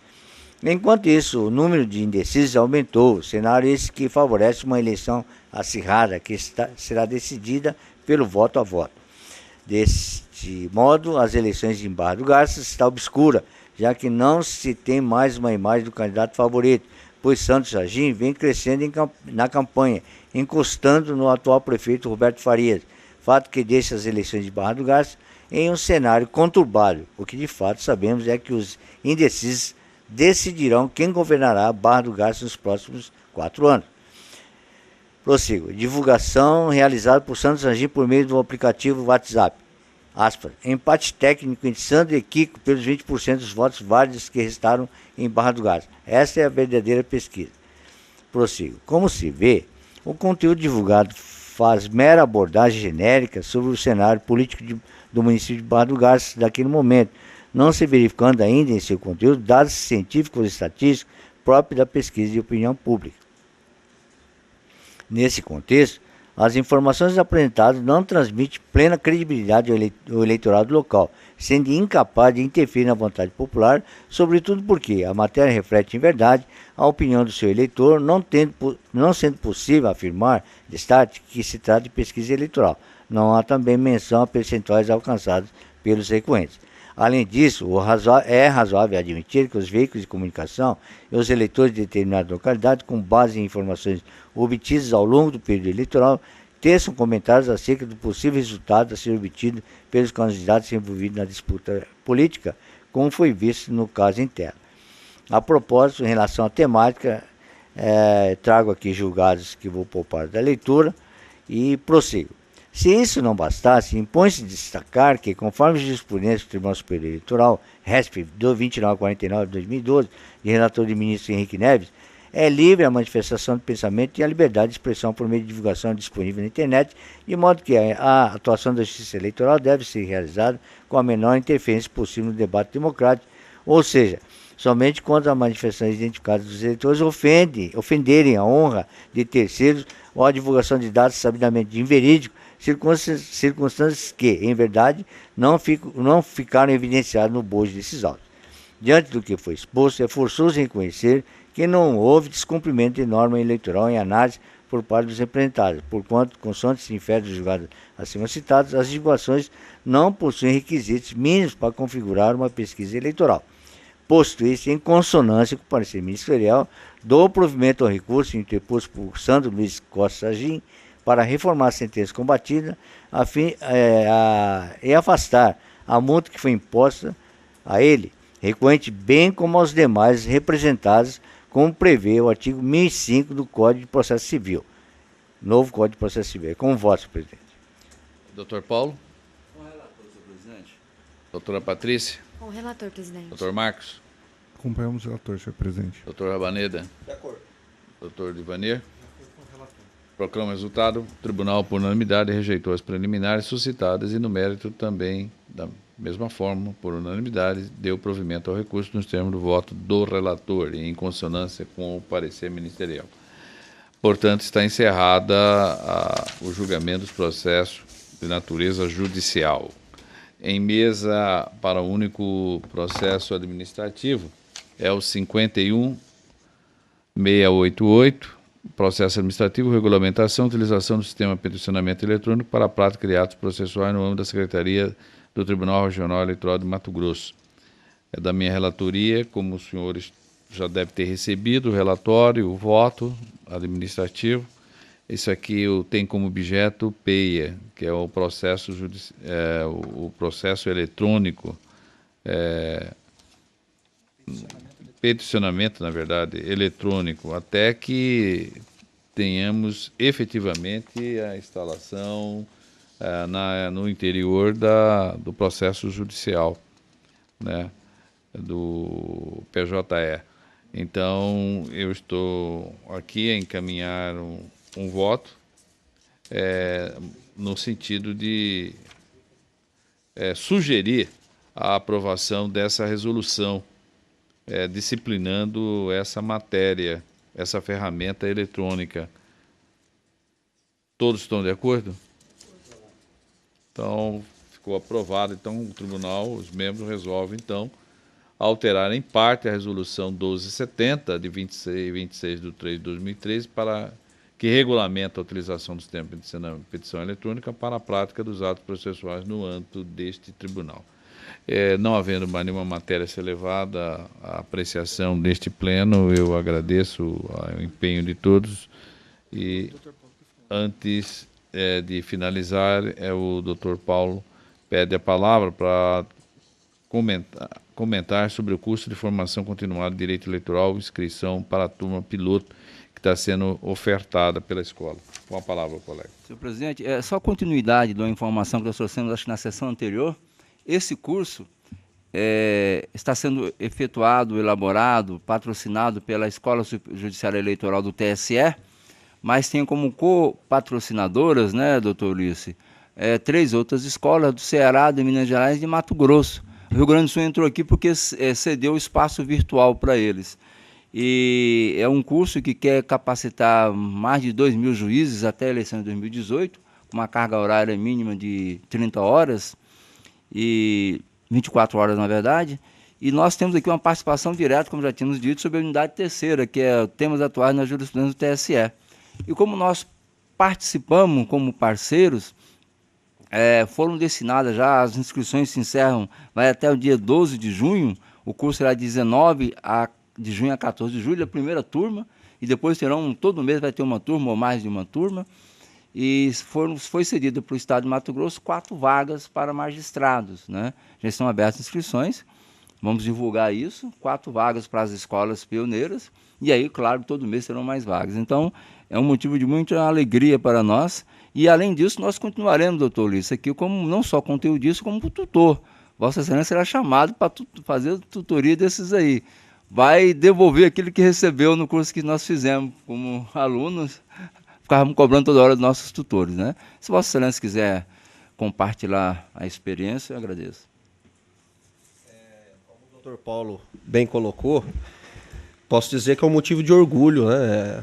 Enquanto isso, o número de indecisos aumentou, cenário esse que favorece uma eleição acirrada, que será decidida pelo voto a voto. Deste modo, as eleições em Barra do Garças está obscura, já que não se tem mais uma imagem do candidato favorito, pois Santos Sargim vem crescendo na campanha, encostando no atual prefeito Roberto Farias, fato que deixa as eleições de Barra do Garças em um cenário conturbado. O que de fato sabemos é que os indecisos decidirão quem governará Barra do Garças nos próximos 4 anos. Prossigo. Divulgação realizada por Santos Sargim por meio do aplicativo WhatsApp. Aspas. Empate técnico entre Sandro e Kiko pelos 20% dos votos válidos que restaram em Barra do Garças. Essa é a verdadeira pesquisa. Prossigo. Como se vê, o conteúdo divulgado faz mera abordagem genérica sobre o cenário político do município de Barra do Garças daquele momento, não se verificando ainda em seu conteúdo dados científicos e estatísticos próprios da pesquisa de opinião pública. Nesse contexto, as informações apresentadas não transmitem plena credibilidade ao eleitorado local, sendo incapaz de interferir na vontade popular, sobretudo porque a matéria reflete em verdade a opinião do seu eleitor, não sendo possível afirmar, destaque, que se trata de pesquisa eleitoral. Não há também menção a percentuais alcançados pelos recorrentes. Além disso, é razoável admitir que os veículos de comunicação e os eleitores de determinada localidade, com base em informações obtidas ao longo do período eleitoral, teçam comentários acerca do possível resultado a ser obtido pelos candidatos envolvidos na disputa política, como foi visto no caso interno. A propósito, em relação à temática, trago aqui julgados que vou poupar da leitura e prossigo. Se isso não bastasse, impõe-se destacar que, conforme a jurisprudência do Tribunal Superior Eleitoral, RESP 2949 de 2012, de relator do ministro Henrique Neves, é livre a manifestação de pensamento e a liberdade de expressão por meio de divulgação disponível na internet, de modo que a atuação da Justiça Eleitoral deve ser realizada com a menor interferência possível no debate democrático, ou seja, somente quando as manifestações identificadas dos eleitores ofenderem a honra de terceiros ou a divulgação de dados sabidamente inverídicos, circunstâncias que, em verdade, não ficaram evidenciadas no bojo desses autos. Diante do que foi exposto, é forçoso reconhecer que não houve descumprimento de norma eleitoral em análise por parte dos representados, porquanto, consoante se infere dos julgados acima citados, as divulgações não possuem requisitos mínimos para configurar uma pesquisa eleitoral. Posto isso, em consonância com o parecer ministerial, dou provimento ao recurso interposto por Sandro Luiz Costa Sagim para reformar a sentença combatida e afastar a multa que foi imposta a ele, recorrente bem como aos demais representados, como prevê o artigo 1005 do Código de Processo Civil. Novo Código de Processo Civil. Com voto, senhor presidente. Doutor Paulo? Com o relator, senhor presidente. Doutora Patrícia? Com o relator, presidente. Doutor Marcos? Acompanhamos o relator, senhor presidente. Doutor Rabaneda? De acordo. Doutor Divanir? Proclama o resultado. O tribunal, por unanimidade, rejeitou as preliminares suscitadas e, no mérito, também, da mesma forma, por unanimidade, deu provimento ao recurso nos termos do voto do relator e em consonância com o parecer ministerial. Portanto, está encerrada o julgamento dos processos de natureza judicial. Em mesa para o único processo administrativo é o 51688, processo administrativo, regulamentação, utilização do sistema de peticionamento eletrônico para a prática de atos processuais no âmbito da Secretaria do Tribunal Regional Eleitoral de Mato Grosso. É da minha relatoria, como os senhores já devem ter recebido o relatório, o voto administrativo. Isso aqui tem como objeto o PEIA, que é o processo, o processo eletrônico, peticionamento, na verdade, eletrônico, até que tenhamos efetivamente a instalação no interior do processo judicial, né, do PJE. Então, eu estou aqui a encaminhar um voto no sentido de sugerir a aprovação dessa resolução, disciplinando essa matéria, essa ferramenta eletrônica. Todos estão de acordo? Então, ficou aprovado. Então, o tribunal, os membros resolvem, então, alterar em parte a resolução 1270, de 26 de 3 de 2013, que regulamenta a utilização do sistema de petição eletrônica para a prática dos atos processuais no âmbito deste tribunal. Não havendo mais nenhuma matéria a ser levada à apreciação deste pleno, eu agradeço o empenho de todos e, antes de finalizar, o doutor Paulo pede a palavra para comentar sobre o curso de formação continuada de Direito Eleitoral, inscrição para a turma piloto que está sendo ofertada pela escola. Com a palavra, colega. Senhor presidente, só continuidade de uma informação que nós trouxemos, acho que na sessão anterior. Esse curso está sendo efetuado, elaborado, patrocinado pela Escola Judiciária Eleitoral do TSE, mas tem como co-patrocinadoras, né, doutor Ulisses, 3 outras escolas do Ceará, de Minas Gerais e de Mato Grosso. O Rio Grande do Sul entrou aqui porque cedeu espaço virtual para eles. E é um curso que quer capacitar mais de 2.000 juízes até a eleição de 2018, com uma carga horária mínima de 30 horas, e 24 horas, na verdade. E nós temos aqui uma participação direta, como já tínhamos dito, sobre a unidade terceira, que é temas atuais na jurisprudência do TSE. E como nós participamos como parceiros, foram destinadas já, as inscrições se encerram, vai até o dia 12 de junho, o curso será de 19 de junho a 14 de julho, a primeira turma, e depois todo mês vai ter uma turma ou mais de uma turma, e foi cedido para o Estado de Mato Grosso 4 vagas para magistrados, né? Já estão abertas inscrições, vamos divulgar isso, 4 vagas para as escolas pioneiras, e aí, claro, todo mês serão mais vagas. Então, é um motivo de muita alegria para nós, e além disso, nós continuaremos, doutor Ulisses, aqui como não só conteudista, como tutor. Vossa Excelência será chamado para fazer tutoria desses aí. Vai devolver aquilo que recebeu no curso que nós fizemos como alunos, ficávamos cobrando toda hora dos nossos tutores, né? Se Vossa Excelência quiser compartilhar a experiência, eu agradeço. Como o doutor Paulo bem colocou, posso dizer que é um motivo de orgulho, né?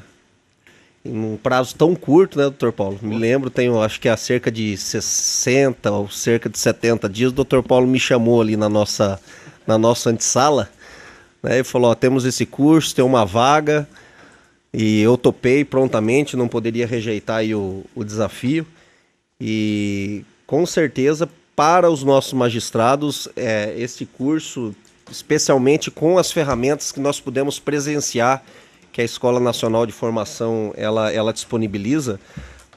em um prazo tão curto, né, doutor Paulo? Me lembro, acho que há cerca de 60 ou cerca de 70 dias, o doutor Paulo me chamou ali na nossa antessala, né, e falou, ó, temos esse curso, tem uma vaga, e eu topei prontamente, não poderia rejeitar aí o desafio, e com certeza para os nossos magistrados, esse curso, especialmente com as ferramentas que nós pudemos presenciar, que a Escola Nacional de Formação ela disponibiliza,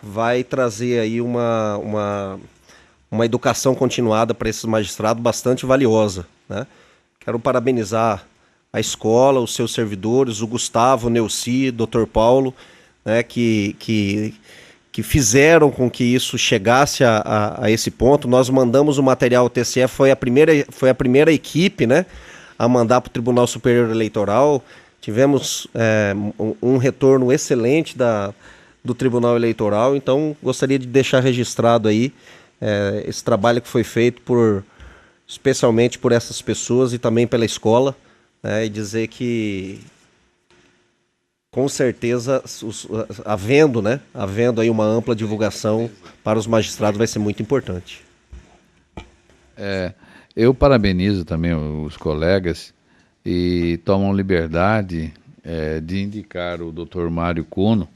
vai trazer aí uma educação continuada para esses magistrados bastante valiosa, né? Quero parabenizar a escola, os seus servidores, o Gustavo, o Neuci, o Dr. Paulo, né, que fizeram com que isso chegasse a esse ponto. Nós mandamos o material, o TSE foi a primeira equipe, né, a mandar para o Tribunal Superior Eleitoral. Tivemos um retorno excelente do Tribunal Eleitoral, então gostaria de deixar registrado aí esse trabalho que foi feito especialmente por essas pessoas e também pela escola, né, e dizer que com certeza, havendo aí uma ampla divulgação para os magistrados, vai ser muito importante. Eu parabenizo também os colegas e tomam liberdade de indicar o Dr. Mário Cuno,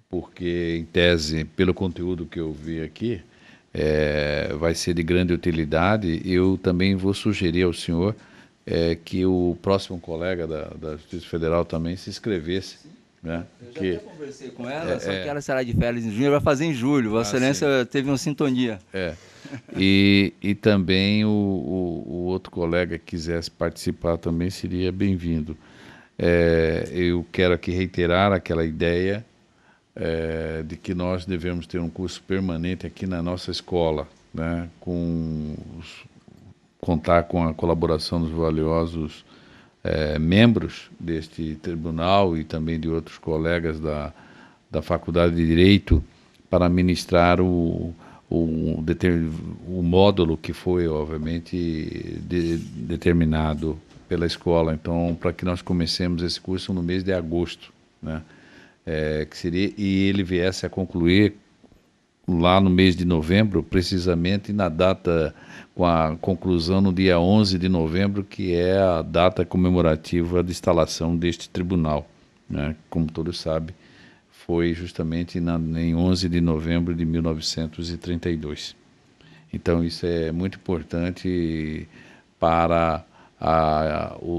porque, em tese, pelo conteúdo que eu vi aqui, vai ser de grande utilidade. Eu também vou sugerir ao senhor que o próximo colega da Justiça Federal também se inscrevesse. Né? Eu já até conversei com ela, só que ela será de férias em junho, ela vai fazer em julho. Vossa Excelência teve uma sintonia. E também o outro colega que quisesse participar também seria bem-vindo. Eu quero aqui reiterar aquela ideia de que nós devemos ter um curso permanente aqui na nossa escola, né? Contar com a colaboração dos valiosos membros deste tribunal e também de outros colegas da Faculdade de Direito para ministrar o módulo que foi, obviamente, determinado pela escola. Então, para que nós comecemos esse curso no mês de agosto, né? E ele viesse a concluir lá no mês de novembro, precisamente na data, com a conclusão no dia 11 de novembro, que é a data comemorativa de instalação deste tribunal, né? Como todos sabem, foi justamente em 11 de novembro de 1932. Então, isso é muito importante para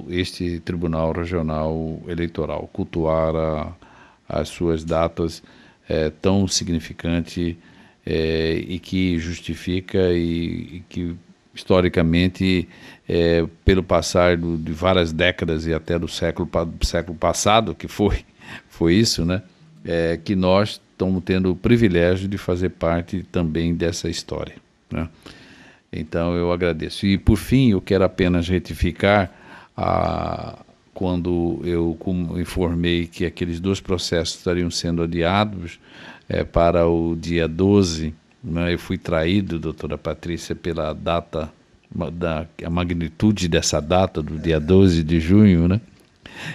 este Tribunal Regional Eleitoral, cultuar as suas datas tão significantes e que justifica e que, historicamente, pelo passar de várias décadas e até do século passado, que foi isso, né? Que nós estamos tendo o privilégio de fazer parte também dessa história, né? Então, eu agradeço. E, por fim, eu quero apenas retificar quando eu informei que aqueles 2 processos estariam sendo adiados para o dia 12, né? Eu fui traído, doutora Patrícia, pela data, a magnitude dessa data, do dia 12 de junho, né?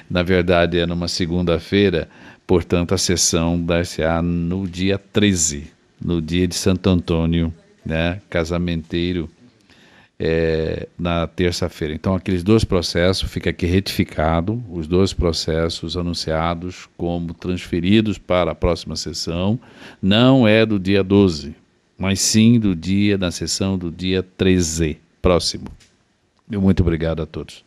Na verdade, é numa segunda-feira, portanto, a sessão dar-se-á no dia 13, no dia de Santo Antônio, né? Casamenteiro, na terça-feira. Então, aqueles 2 processos, fica aqui retificado, os 2 processos anunciados como transferidos para a próxima sessão, não é do dia 12, mas sim da sessão do dia 13, próximo. Muito obrigado a todos.